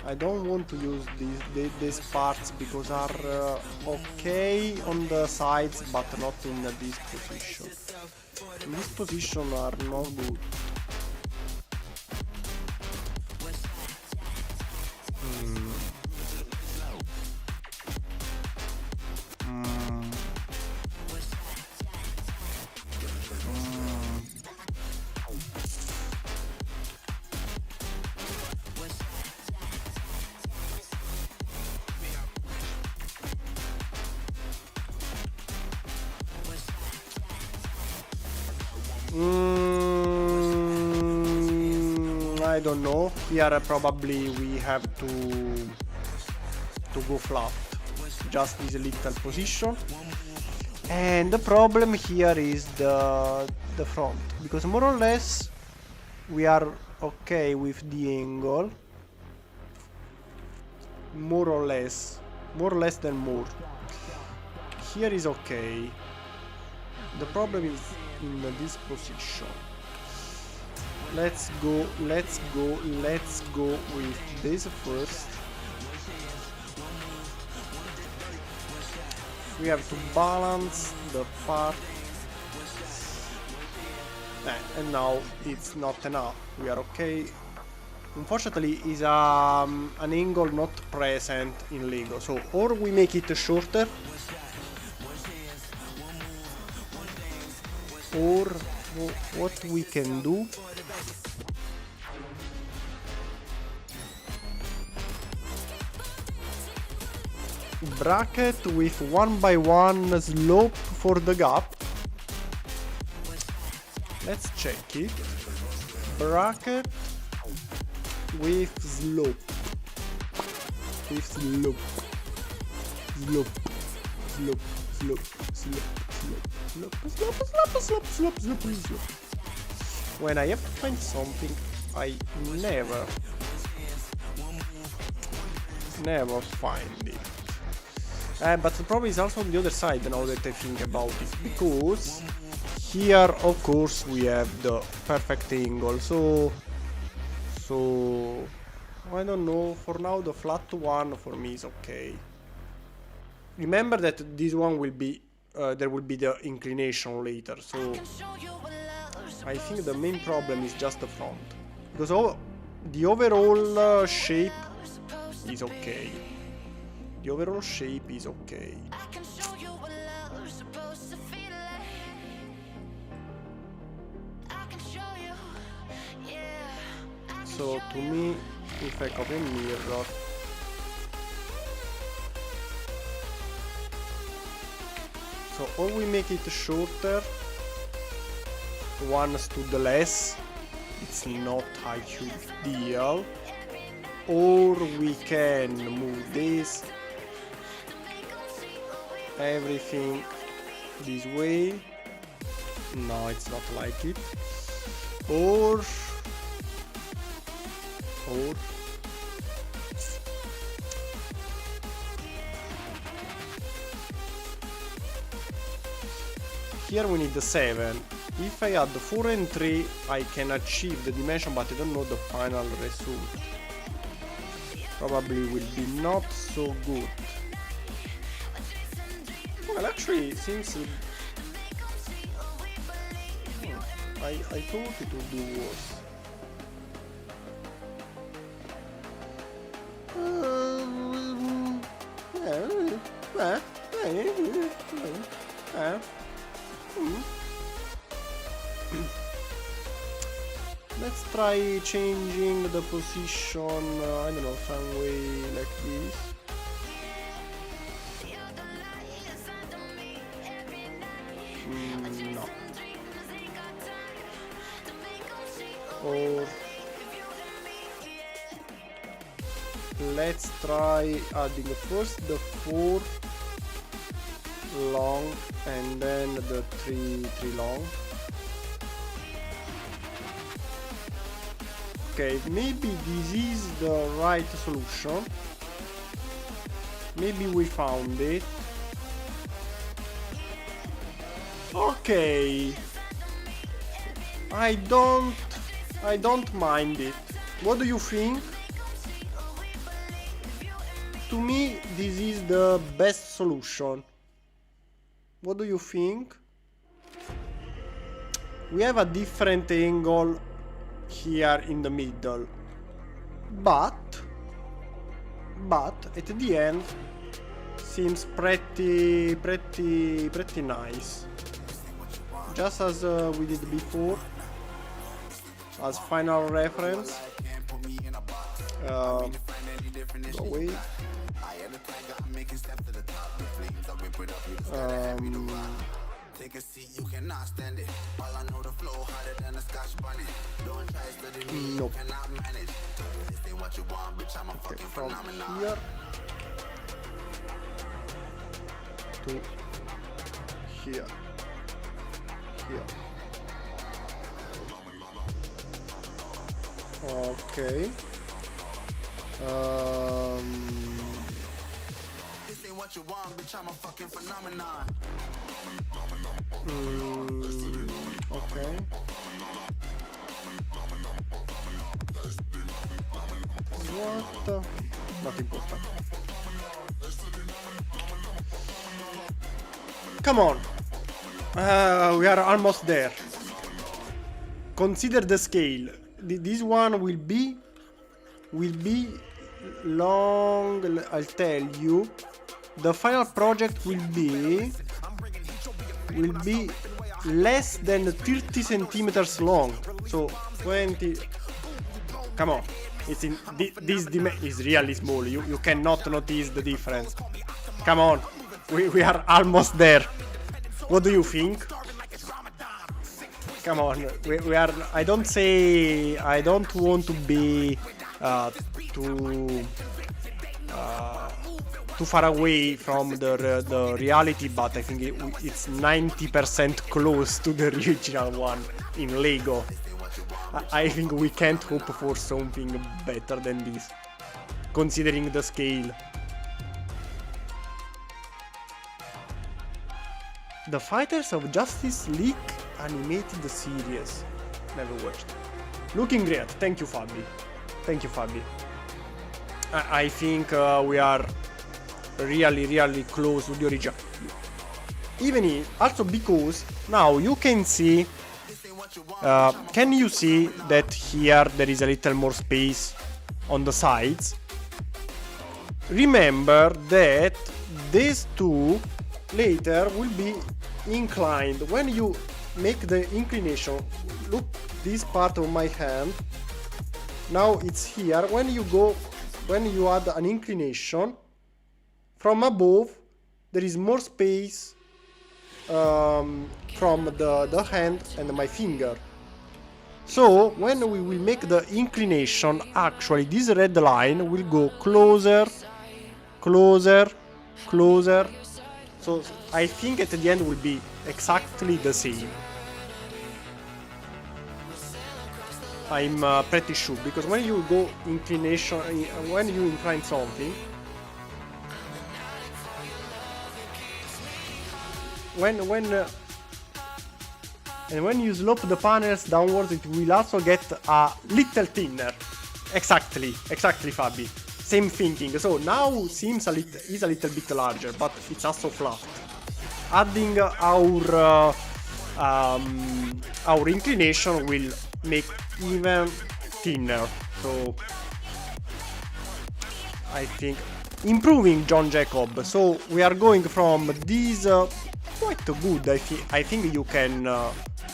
[SPEAKER 1] I don't want to use these parts because are okay on the sides, but not in this position. In this position are not good. I don't know. Here probably we have to go flat. just this little position. And the problem here is the front, because more or less we are okay with the angle. More or less than more. Here is okay. The problem is in this position. Let's go with this first. We have to balance the part. And now it's not enough. We are okay. Unfortunately, is an angle not present in Lego. So, or we make it shorter, or what we can do. Bracket with 1x1 slope for the gap. Let's check it. Bracket with slope. With slope. Slope. Slope. Slope. Slope. Slope. Slope. Slope. Slope. Slope. Slope. Slope. When I have to find something, I never find it. But the problem is also on the other side now that I think about it, because here of course we have the perfect angle, so I don't know, for now the flat one for me is okay. Remember that this one will be there will be the inclination later, so I think the main problem is just the front, because the overall shape is okay. The overall shape is okay. So to me, if I copy a mirror, so or we make it shorter, one stood less, it's not a huge deal, or we can move this, everything this way. No, it's not like it. Or here we need the 7. If I add 4 and 3, I can achieve the dimension, but I don't know the final result. Probably will be not so good. Well, actually, since I thought it would be worse. Let's try changing the position, I don't know, some way like this. No. Or let's try adding first the 4 long and then the 3 long. Okay, maybe this is the right solution. Maybe we found it. Okay. I don't mind it. What do you think? To me, this is the best solution. What do you think? We have a different angle here in the middle, but at the end seems pretty nice, just as we did before, as final reference. Go away. Take a seat, you cannot stand it. All I know, the flow harder than a Scotch bonnet. Don't try studying me, you cannot manage. This ain't what you want, bitch, I'm a fucking phenomenon. Here. to here. Here. Okay.
[SPEAKER 2] This ain't what you want, bitch, I'm a fucking phenomenon.
[SPEAKER 1] Okay. What? Not important. Come on. We are almost there. Consider the scale. This one will be long. I'll tell you. The final project will be less than 30 centimeters long. So 20. Come on. It's in this is really small. You cannot notice the difference. Come on. We are almost there. What do you think? Come on, we are. I don't want to be too far away from the reality, but I think it's 90% close to the original one in Lego. I think we can't hope for something better than this, considering the scale. The Fighters of Justice League animated series. Never watched. Looking great. Thank you, Fabi. Thank you, Fabi. I think we are really close to the original. Even also because now you can see. Can you see that here there is a little more space on the sides? Remember that these two later will be inclined. When you make the inclination, look this part of my hand. Now it's here. When you add an inclination from above, there is more space from the hand and my finger. So when we will make the inclination, actually this red line will go closer. So I think at the end will be exactly the same. I'm pretty sure, because when you go inclination, when you incline something, and when you slope the panels downwards, it will also get a little thinner. Exactly, Fabi. Same thinking. So now seems is a little bit larger, but it's also flat. Adding our inclination will make even thinner. So I think improving John Jacob. So we are going from this quite good. I think you can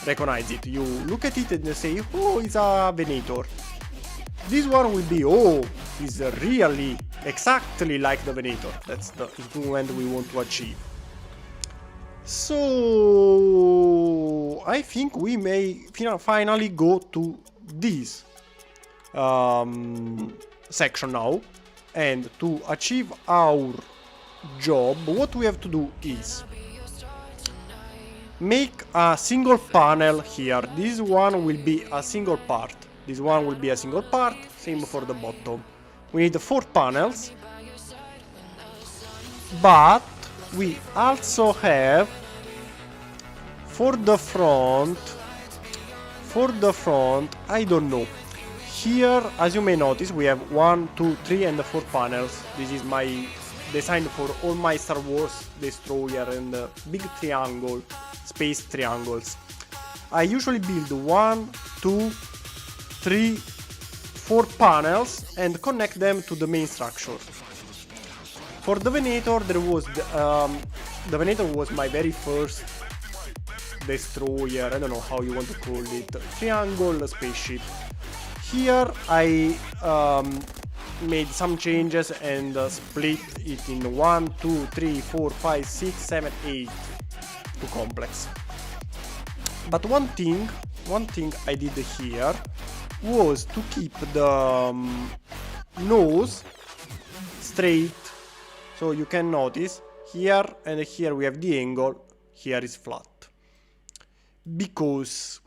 [SPEAKER 1] recognize it. You look at it and say, oh, it's a Venator. This one will be, oh, is really exactly like the Venator. That's the improvement we want to achieve. So I think we may finally go to this section now, and to achieve our job, what we have to do is make a single panel here. This one will be a single part. This one will be a single part. Same for the bottom. We need 4 panels, but we also have for the front, I don't know. Here, as you may notice, we have 1, 2, 3 and 4 panels. This is my design for all my Star Wars destroyer and big triangle, space triangles. I usually build 1, 2, 3, 4 panels and connect them to the main structure. For the Venator, the Venator was my very first destroyer, I don't know how you want to call it, triangle spaceship. Here I made some changes and split it in 1, 2, 3, 4, 5, 6, 7, 8 to complex. But one thing I did here was to keep the nose straight. So you can notice here, and here we have the angle, here is flat. Because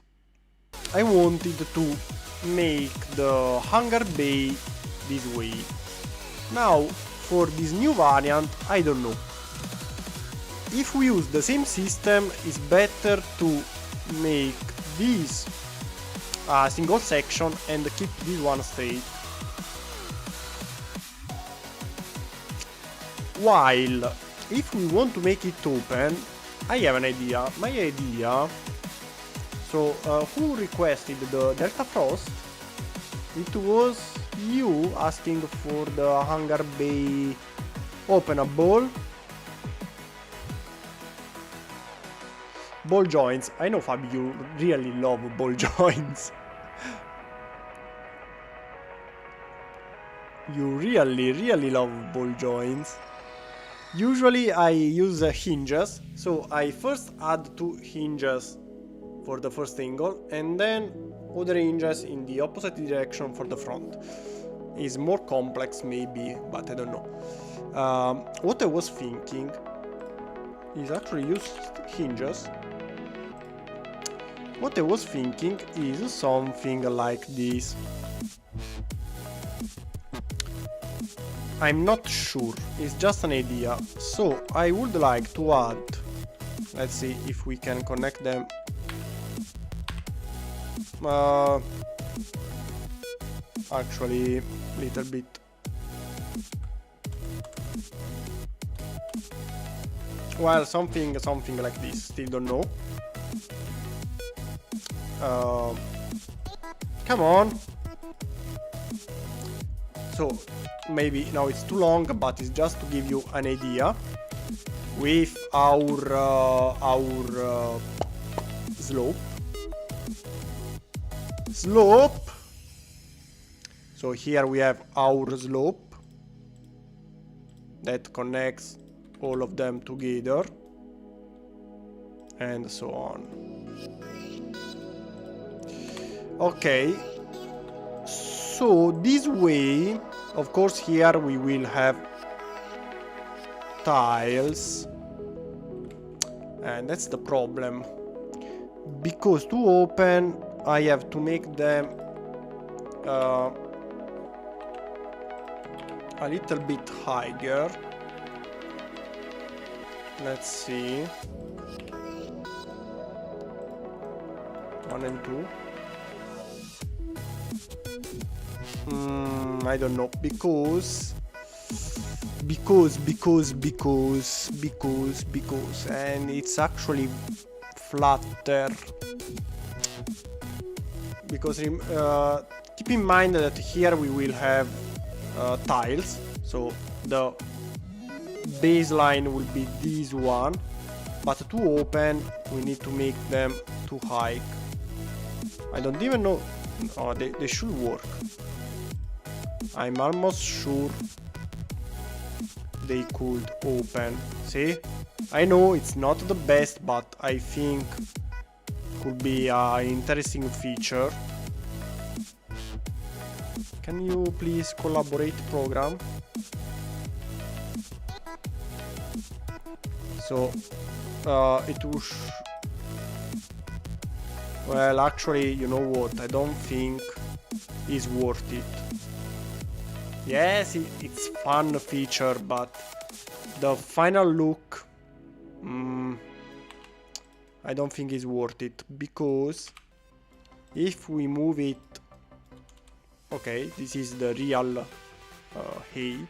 [SPEAKER 1] I wanted to make the hangar bay this way. Now, for this new variant, I don't know. If we use the same system, it's better to make this a single section and keep this one straight. While, if we want to make it open, I have an idea. My idea... So, who requested the Delta Frost? It was you asking for the hangar bay openable. Ball joints. I know, Fabio, you really love ball joints. You really love ball joints. Usually I use hinges, so I first add 2 hinges for the first angle and then other hinges in the opposite direction for the front. Is more complex maybe, but I don't know. What I was thinking is actually use hinges. What I was thinking is something like this. I'm not sure, it's just an idea. So I would like to add, let's see if we can connect them. Actually, little bit. Well, something like this. Still don't know. Come on. So maybe now it's too long, but it's just to give you an idea with our slope. So here we have our slope that connects all of them together and so on. Okay, so this way, of course, here we will have tiles, and that's the problem, because to open I have to make them a little bit higher. Let's see. 1 and 2. I don't know, because and it's actually flatter, because keep in mind that here we will have tiles, so the baseline will be this one, but to open we need to make them too high. I don't even know. Oh, they should work. I'm almost sure they could open. See? I know it's not the best, but I think could be an interesting feature. Can you please collaborate program? So it was... Well, actually, you know what? I don't think it's worth it. Yes, it's fun feature, but the final look, I don't think it's worth it, because if we move it, okay, this is the real height,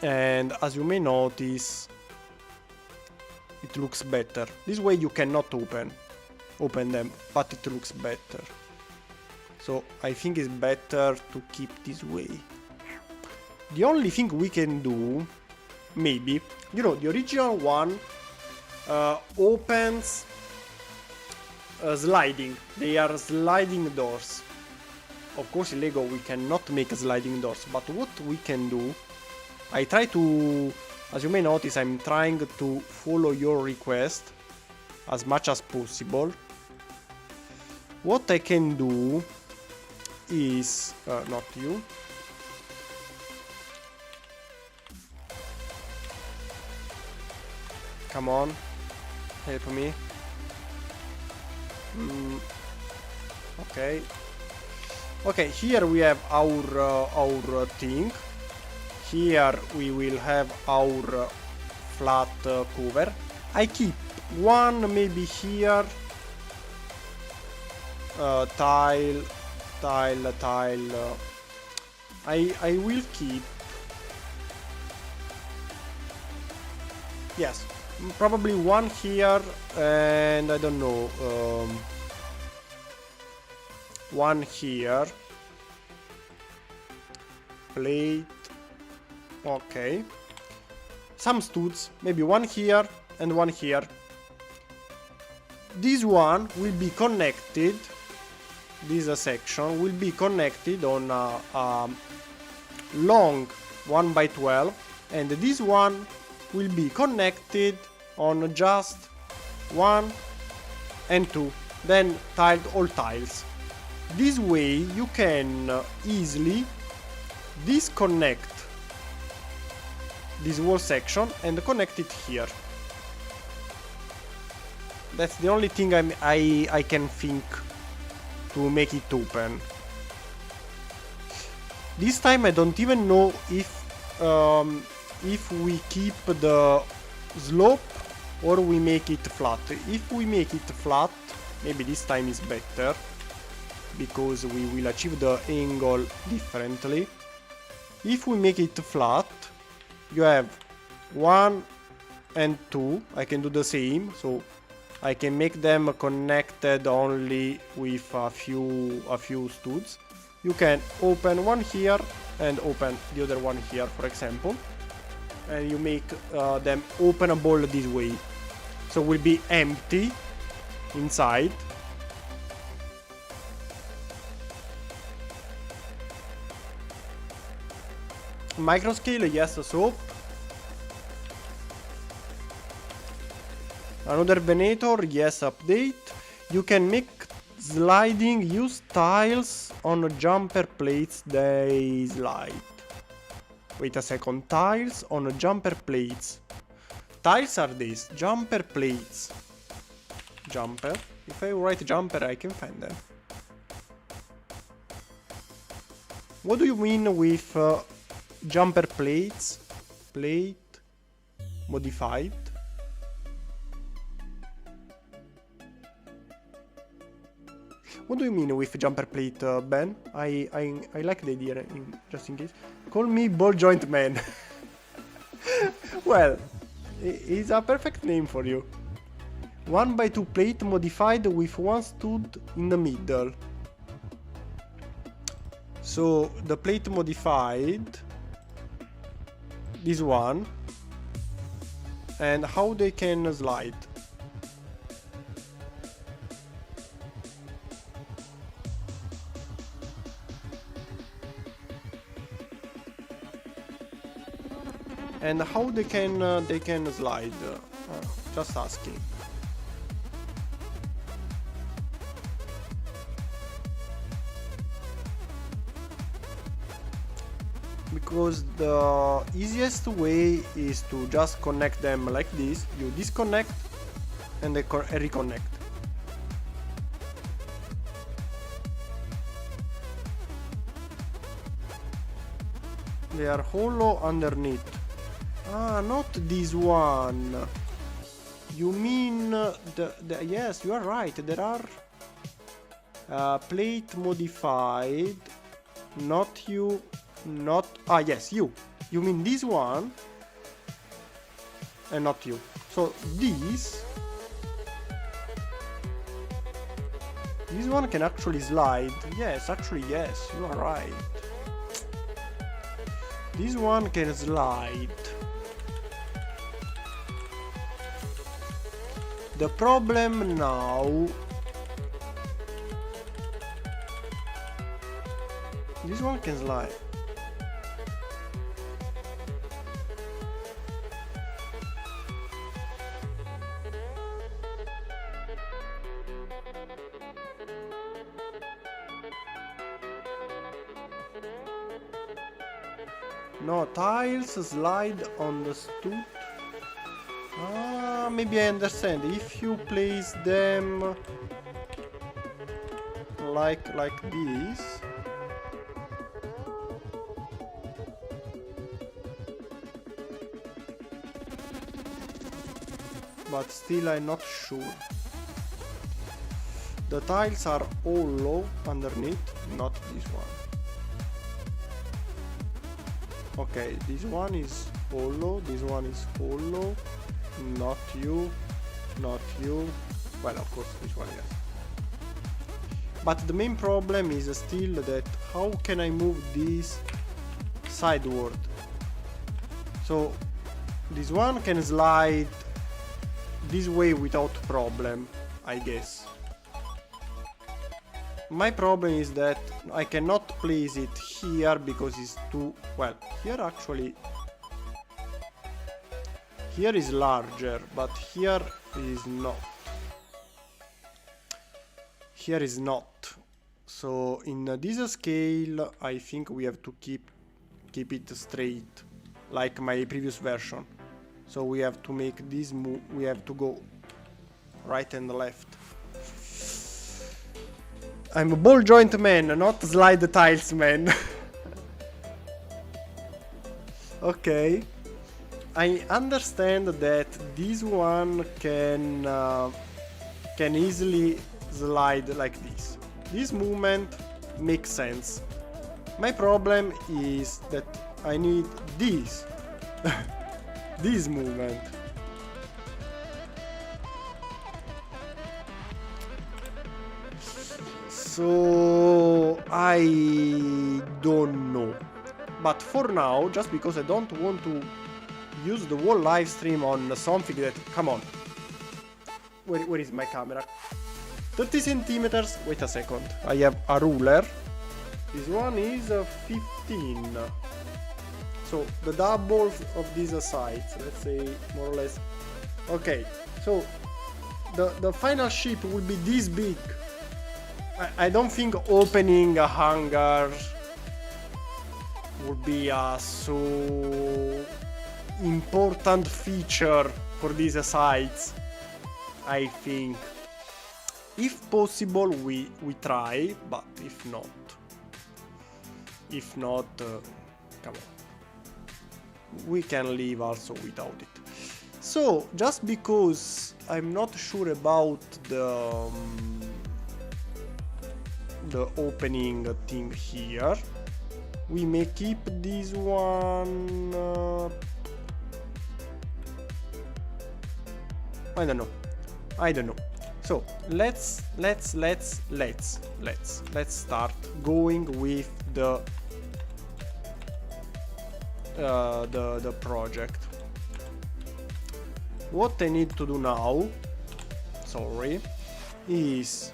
[SPEAKER 1] and as you may notice, it looks better. This way you cannot open them, but it looks better. So I think it's better to keep this way. The only thing we can do, maybe, you know, the original one opens sliding. They are sliding doors. Of course, in Lego we cannot make sliding doors, but what we can do, I try to, as you may notice, I'm trying to follow your request as much as possible. What I can do is, not you. Come on, help me. Okay. Okay, here we have our thing. Here we will have our flat cover. I keep one maybe here. Tile. I will keep. Yes, probably one here, and I don't know. One here. Plate. Okay. Some studs, maybe one here and one here. This one will be connected. This section will be connected on a long 1x12, and this one will be connected on just 1 and 2, then tiled all tiles. This way you can easily disconnect this wall section and connect it here. That's the only thing I can think to make it open. This time I don't even know if we keep the slope or we make it flat. If we make it flat, maybe this time is better, because we will achieve the angle differently. If we make it flat, you have 1 and 2. I can do the same, so I can make them connected only with a few studs. You can open one here and open the other one here, for example, and you make them openable this way, so will be empty inside. Microscale, yes, soap. Another Venator, yes, update. You can make sliding, use tiles on jumper plates, they slide. Wait a second, tiles on jumper plates. Tiles are these, jumper plates. Jumper. If I write jumper, I can find them. What do you mean with jumper plates? Plate modified. What do you mean with jumper plate, Ben? I like the idea, just in case. Call me ball joint man. Well, it's a perfect name for you. 1x2 plate modified with one stud in the middle. So the plate modified, this one, and how they can slide. And how they can slide? Just asking. Because the easiest way is to just connect them like this. You disconnect and they reconnect. They are hollow underneath. Ah, not this one. You mean yes, you are right. There are plate modified. Not you. Not yes, you. You mean this one and not you. So this one can actually slide. Yes, actually yes, you are right. This one can slide. The problem now, this one can slide. No, tiles slide on the stud. maybe I understand. If you place them like this. But still I'm not sure. The tiles are all low underneath, not this one. Okay, this one is hollow, this one is hollow, not you, not you. Well, of course, this one, yes. But the main problem is still that how can I move this sideward? So this one can slide this way without problem, I guess. My problem is that I cannot place it here because it's too... well, here actually... here is larger, but here is not. Here is not. So in this scale, I think we have to keep it straight, like my previous version. So we have to make this move, we have to go right and left. I'm a ball joint man, not slide the tiles man. Okay. I understand that this one can easily slide like this. This movement makes sense. My problem is that I need this. This movement. So I don't know. But for now, just because I don't want to use the whole live stream on something that... come on. Where is my camera? 30 centimeters. Wait a second. I have a ruler. This one is 15. So the double of these sides. Let's say more or less. Okay. So the final ship will be this big. I don't think opening a hangar would be a so important feature for these sites. I think if possible we try, but if not, come on, we can live also without it. So just because I'm not sure about the opening thing here, we may keep this one. I don't know. So let's start going with the project. What I need to do now, is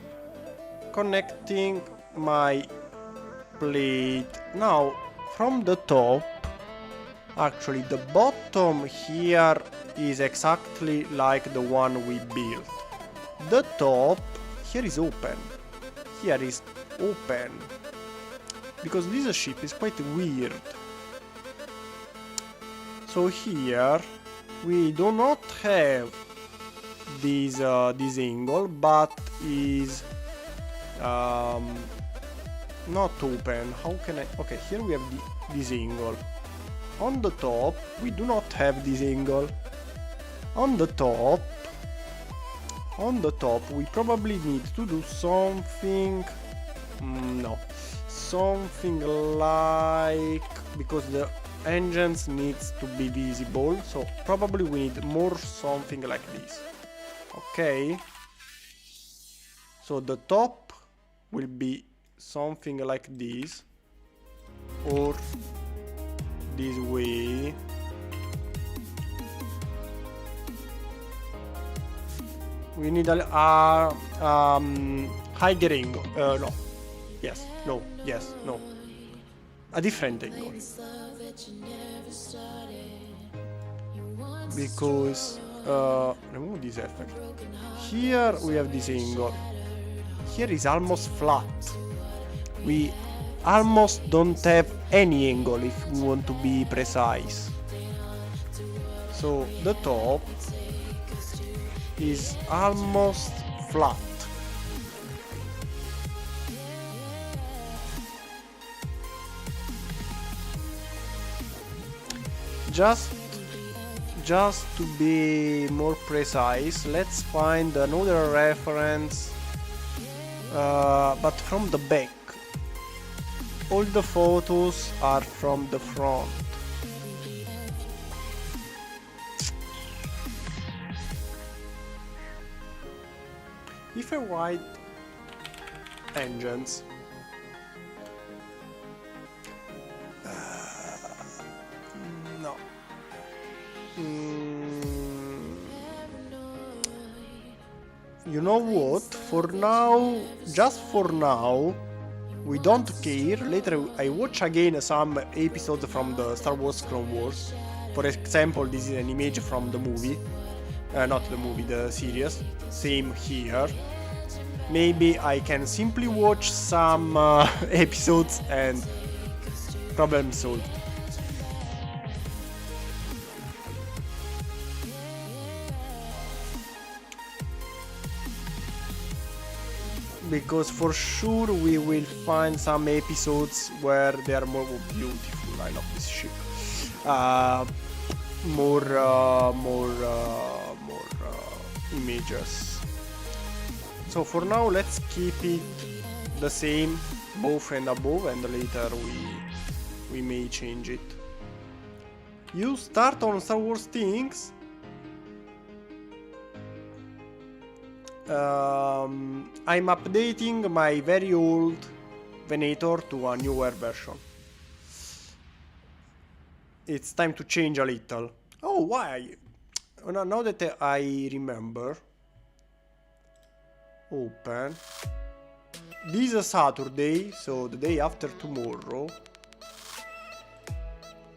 [SPEAKER 1] connecting my plate. Now from the top, actually the bottom here is exactly like the one we built. The top here is open. Here is open. Because this ship is quite weird. So here we do not have this angle, but is not open. How can I... okay, here we have this angle. On the top we do not have this angle. On the top we probably need to do something... no, something like... because the engines needs to be visible, so probably we need more something like this. Okay, so the top will be something like this, or this way. We need a higher angle. No. Yes. No. Yes. No. A different angle. Because remove this effect. Here we have this angle. Here is almost flat. We almost don't have any angle if we want to be precise. So the top is almost flat. Just to be more precise, let's find another reference, but from the back. All the photos are from the front. If I write engines, no. You know what? For now, just for now, we don't care. Later I watch again some episodes from the Star Wars Clone Wars. For example, this is an image from the movie. Not the movie, the series. Same here. Maybe I can simply watch some episodes and problem solved. Because for sure we will find some episodes where they are more beautiful. I love this ship. More images. So for now let's keep it the same, both and above, and later we may change it. You start on Star Wars things. I'm updating my very old Venator to a newer version. It's time to change a little. Oh, why? Now that I remember. Open. This is Saturday, so the day after tomorrow.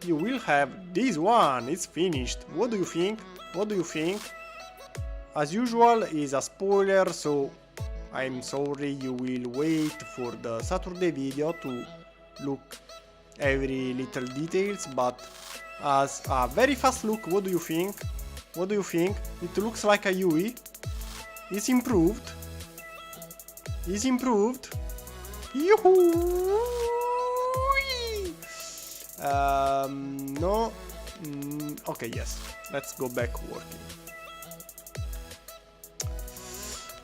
[SPEAKER 1] You will have this one. It's finished. What do you think? What do you think? As usual, is a spoiler, so I'm sorry, you will wait for the Saturday video to look every little details, but as a very fast look, what do you think? What do you think? It looks like a Yui. It's improved. It's improved. Yoo-hoo! No. Okay, yes. Let's go back working.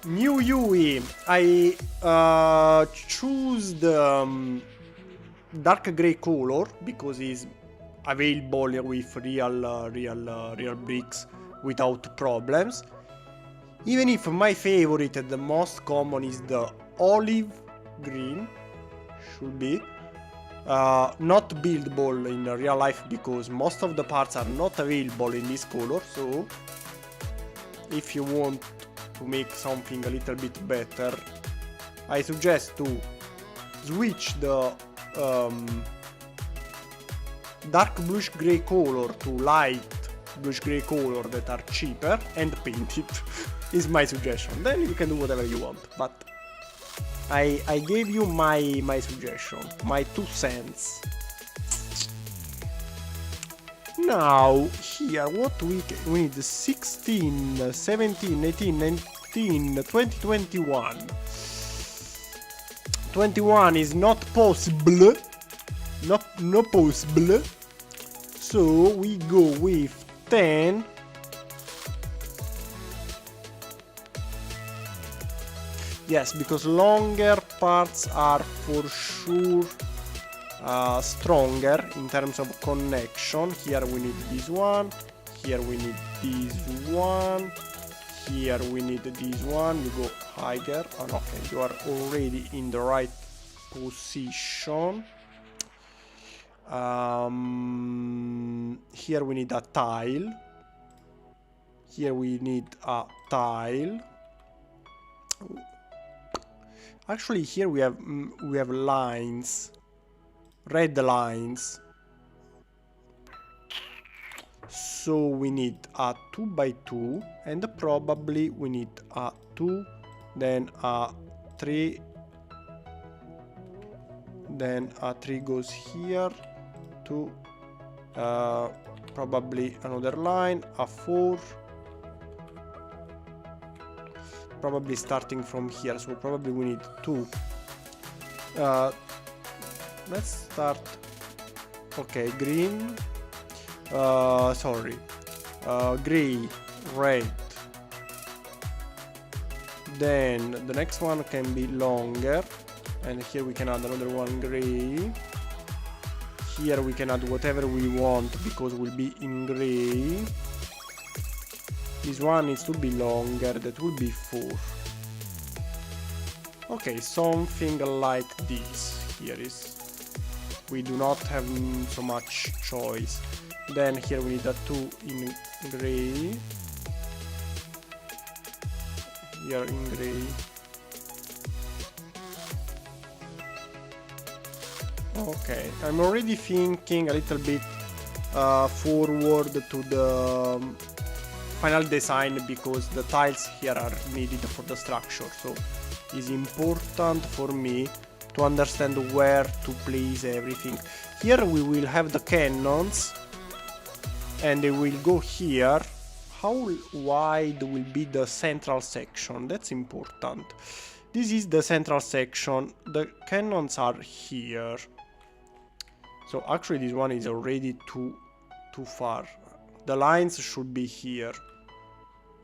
[SPEAKER 1] New Yui. I choose the dark gray color because it's available with real bricks without problems. Even if my favorite and the most common is the olive green, should be not buildable in real life because most of the parts are not available in this color. So if you want to make something a little bit better, I suggest to switch the dark bluish gray color to light bluish gray color that are cheaper and paint it. Is my suggestion. Then you can do whatever you want, but I gave you my suggestion, my 2 cents. Now here what we need 16, 17, 18, 19, 20, 21. 21 is not possible. No possible. So we go with 10. Yes, because longer parts are for sure stronger in terms of connection. Here we need this one. Here we need this one. Here we need this one. You go higher. Oh, okay, you are already in the right position. Here we need a tile. Here we need a tile. Actually, here we have lines, red lines. So we need a 2x2, and probably we need a 2, then a 3, then a 3 goes here, 2, probably another line, a 4, probably starting from here, so probably we need two. Let's start. Okay, green. Sorry. Gray, red. Then the next one can be longer, and here we can add another one gray. Here we can add whatever we want because we'll be in gray. This one needs to be longer, that will be 4. Okay, something like this. Here is. We do not have so much choice. Then here we need a 2 in gray. Here in gray. Okay, I'm already thinking a little bit forward to the final design because the tiles here are needed for the structure, so it's important for me to understand where to place everything. Here we will have the cannons and they will go here. How wide will be the central section? That's important. This is the central section. The cannons are here. So actually this one is already too far. The lines should be here.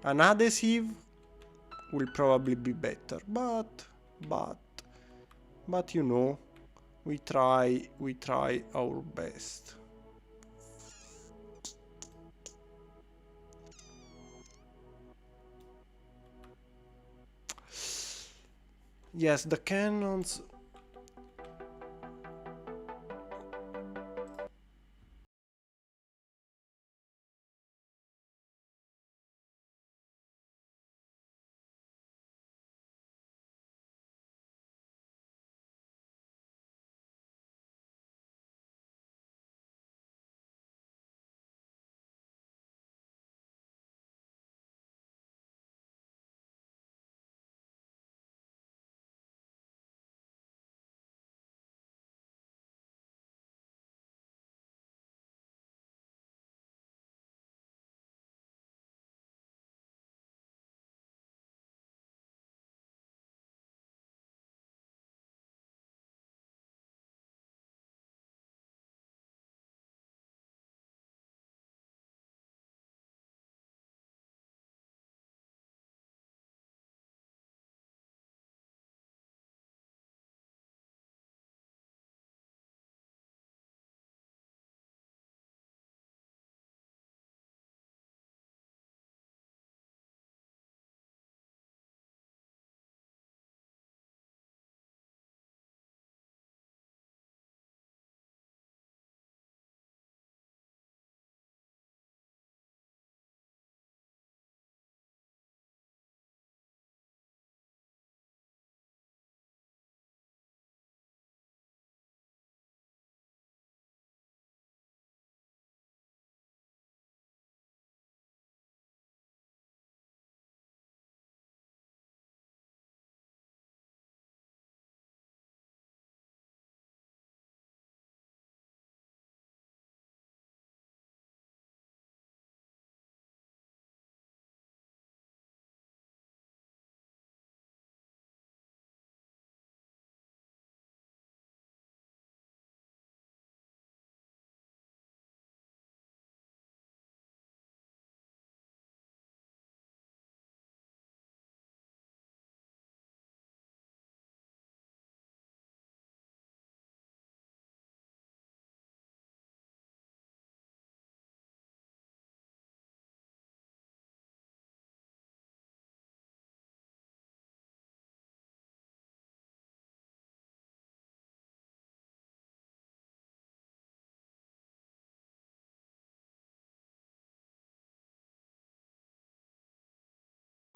[SPEAKER 1] An adhesive will probably be better, but you know, we try our best. Yes, the cannons.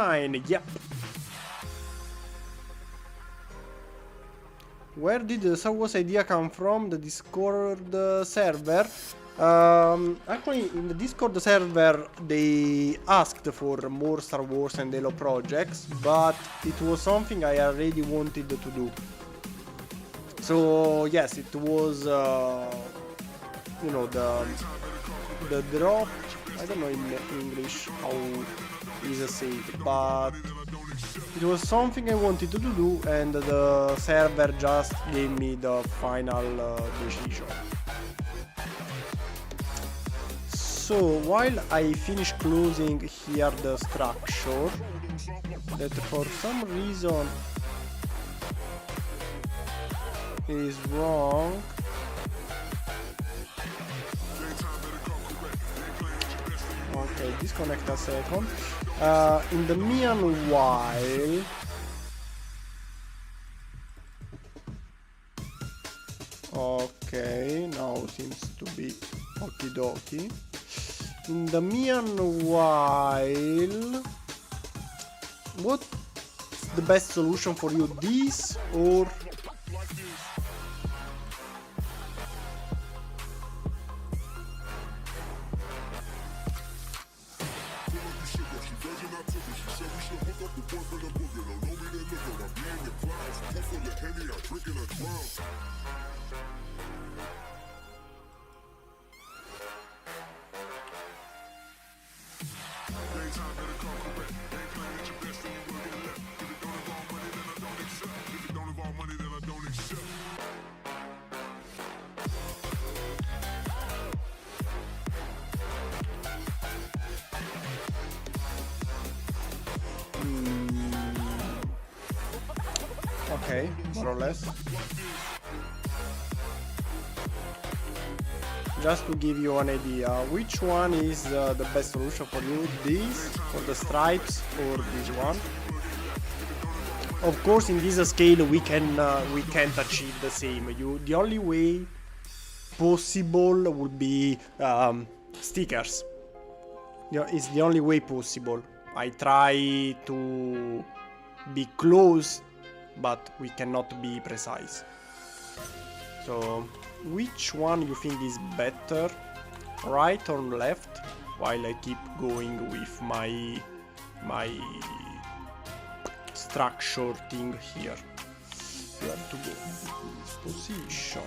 [SPEAKER 1] Fine, yep. Where did the Star Wars idea come from? The Discord server? Actually, in the Discord server, they asked for more Star Wars and Halo projects, but it was something I already wanted to do. So yes, it was, you know, the drop. I don't know in English how is saved, but it was something I wanted to do, and the server just gave me the final decision. So while I finish closing here the structure, that for some reason is wrong. Okay, disconnect a second. In the meanwhile, okay, now seems to be okie dokie. In the meanwhile, what's the best solution for you? This or okay, more or less. Just to give you an idea, which one is the best solution for you? This for the stripes or this one? Of course, in this scale we can't achieve the same. The only way possible would be stickers. It's the only way possible. I try to be close, but we cannot be precise. So, which one you think is better, right or left? While I keep going with my structure thing here. You have to go in this position.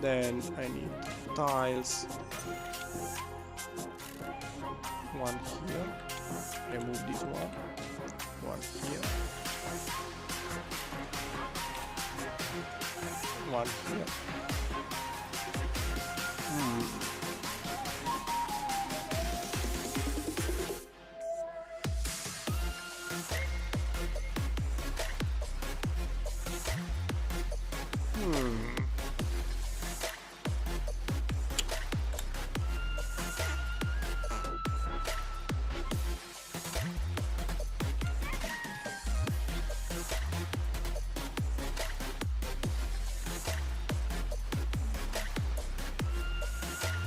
[SPEAKER 1] Then I need tiles. One here. Remove this one. One here. One here.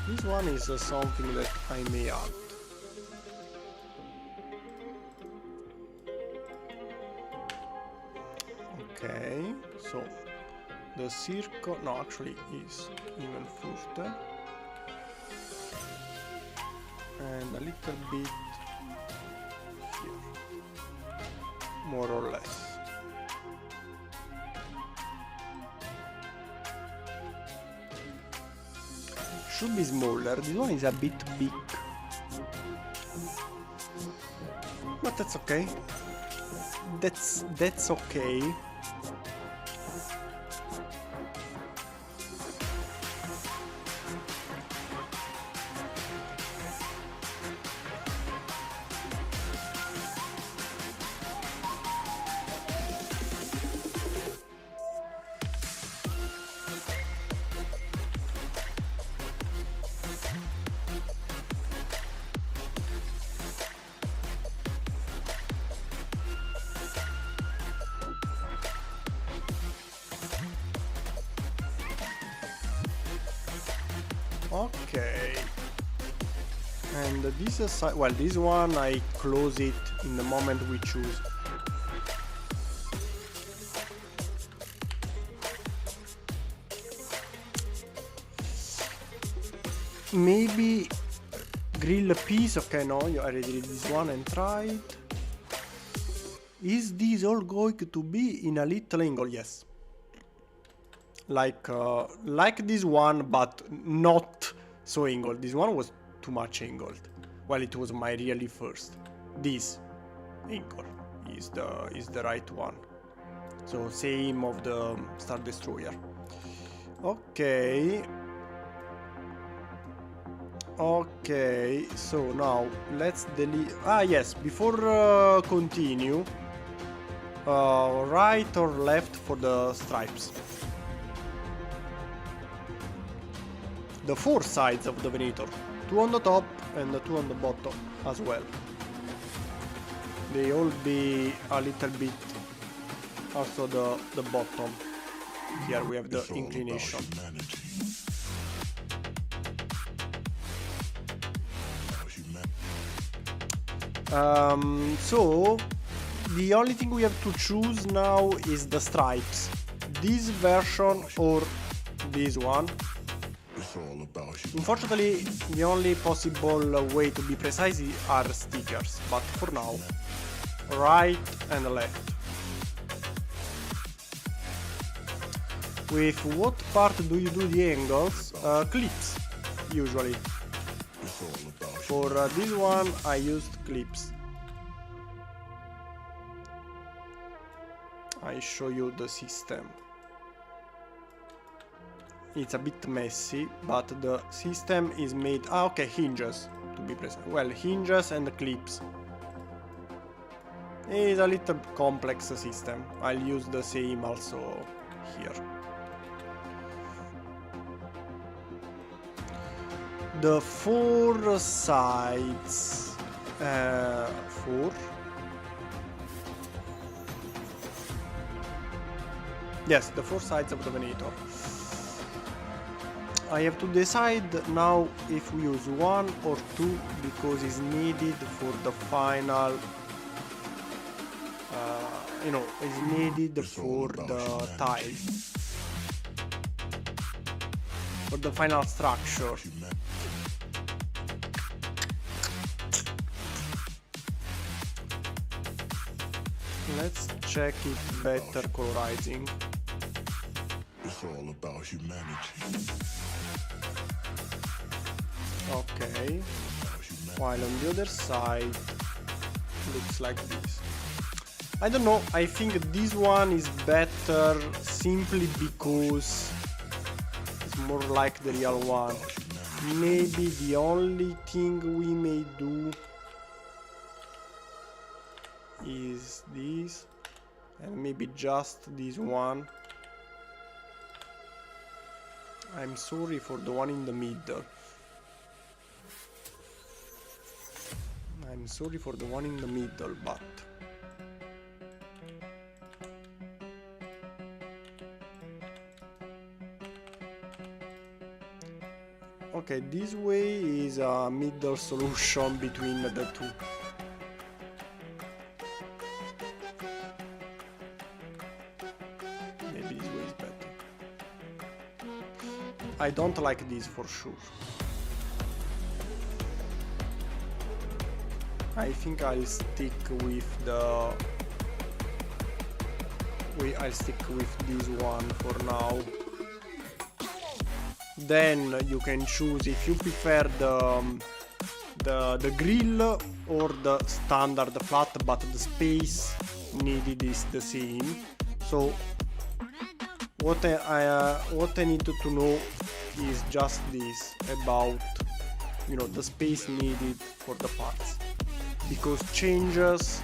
[SPEAKER 1] This one is something that I may add. Okay, so the circle, no, actually is even further. And a little bit here, more or less. Should be smaller. This one is a bit big, but that's okay. That's okay. Okay, and this is, well, this one I close it in the moment we choose. Maybe grill a piece. Okay, no, you already did this one and tried. Is this all going to be in a little angle? Yes. Like this one, but not so angled. This one was too much angled. well, it was my really first. This Hangar is the right one. So same of the Star Destroyer. Okay. Okay, so now let's delete. Ah, yes, before continue, right or left for the stripes? The 4 sides of the Venator, 2 on the top and 2 on the bottom as well. They all be a little bit, also the bottom. Here we have the inclination. So the only thing we have to choose now is the stripes. This version or this one. Unfortunately, the only possible way to be precise are stickers, but for now, right and left. With what part do you do the angles? Clips, usually. For this one, I used clips. I show you the system. It's a bit messy, but the system is made... Ah, okay, hinges, to be precise. Well, hinges and clips. It's a little complex system. I'll use the same also here. The 4 sides... 4? Yes, the 4 sides of the Venator. I have to decide now if we use 1 or 2 because it's needed for the final, it's needed for the tile, for the final structure. Let's check it better colorizing. It's all about humanity. Okay, while on the other side looks like this. I don't know, I think this one is better simply because it's more like the real one. Maybe the only thing we may do is this, and maybe just this one. I'm sorry for the one in the middle. I'm sorry for the one in the middle, but... Okay, this way is a middle solution between the two. Maybe this way is better. I don't like this for sure. I think I'll stick with the... I'll stick with this one for now. Then you can choose if you prefer the grill or the standard flat, but the space needed is the same. So what I need to know is just this about, you know, the space needed for the parts, because changes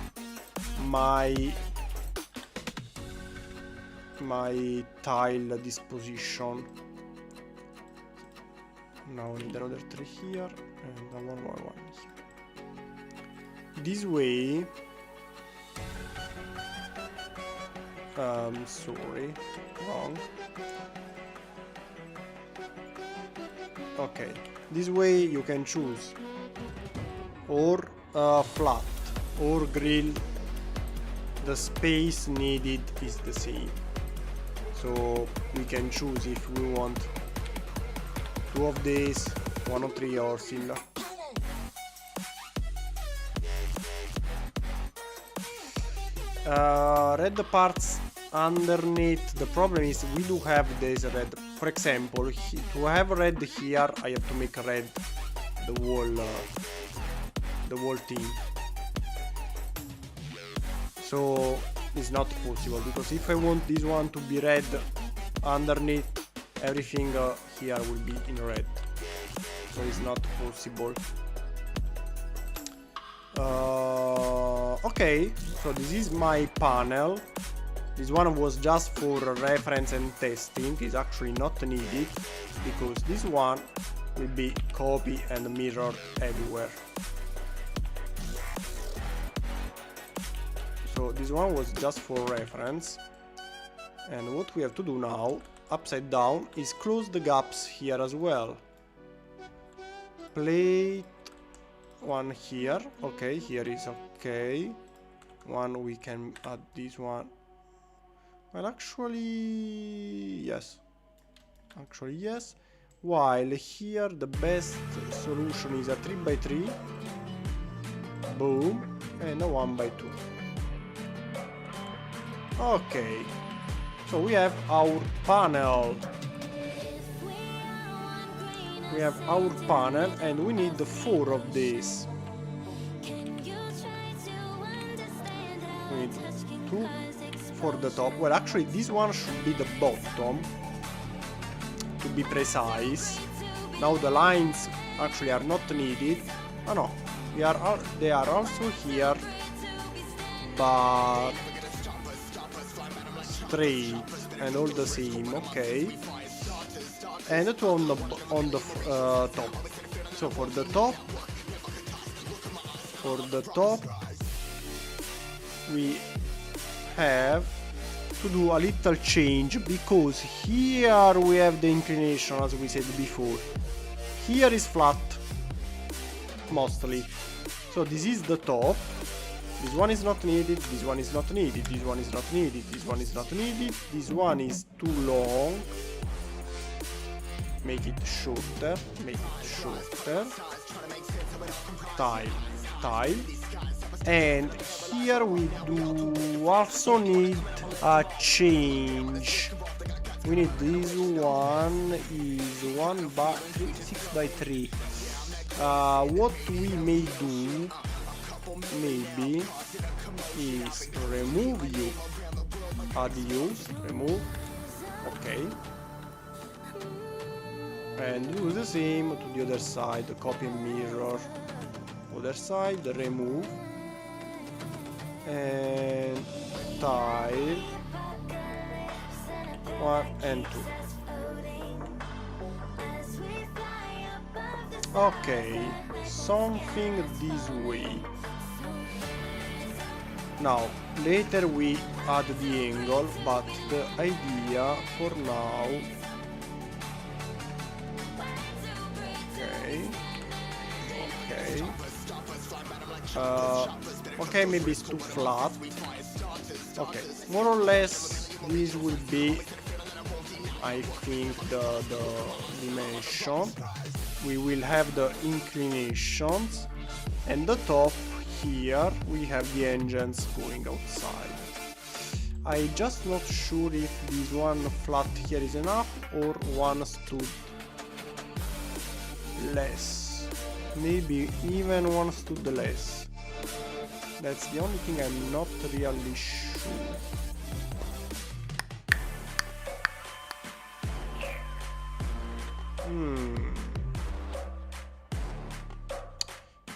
[SPEAKER 1] my tile disposition. Now I need another 3 here and one here. This way, sorry, wrong. Okay, this way you can choose or flat or grill. The space needed is the same, so we can choose if we want 2 of these, 1 or 3 or similar. Red parts underneath. The problem is we do have this red. For example, to have red here, I have to make red the wall the whole thing. So it's not possible, because if I want this one to be red underneath, everything here will be in red. So it's not possible. Okay, so this is my panel. This one was just for reference and testing. It's actually not needed, because this one will be copied and mirrored everywhere. So this one was just for reference. And what we have to do now, upside down, is close the gaps here as well. Plate one here. Okay, here is okay. One, we can add this one. Well, actually, yes. Actually, yes. While here the best solution is a 3x3. Boom. And a 1x2. Okay. So we have our panel. We have our panel, and we need 4 of these. We need 2 for the top. Well, actually this one should be the bottom, to be precise. Now the lines actually are not needed. Oh no, they are also here, but straight and all the same. Okay. And 2 on the top. So for the top we have to do a little change, because here we have the inclination, as we said before. Here is flat mostly. So this is the top. This one is not needed, this one is not needed, this one is not needed, this one is not needed, this one is too long. Make it shorter, tile. And here we do also need a change. We need this one is 6x3. What we may do maybe is remove you, add use, remove, okay, and do the same to the other side, copy and mirror, other side, remove, and tile 1 and 2. Okay, something this way. Now, later we add the angle, but the idea for now... Okay, maybe it's too flat. Okay, more or less this will be, I think, the dimension. We will have the inclinations, and the top here we have the engines going outside. I just not sure if this one flat here is enough, or one stood less. Maybe even one stood less. That's the only thing I'm not really sure.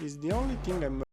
[SPEAKER 1] Is the only thing I'm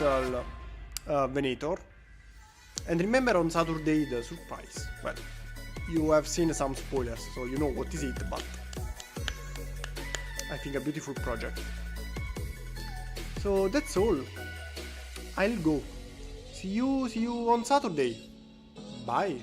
[SPEAKER 1] little Venator. And remember on Saturday the surprise. Well, you have seen some spoilers, so you know what is it, but I think a beautiful project. So that's all. I'll go. See you on Saturday. Bye.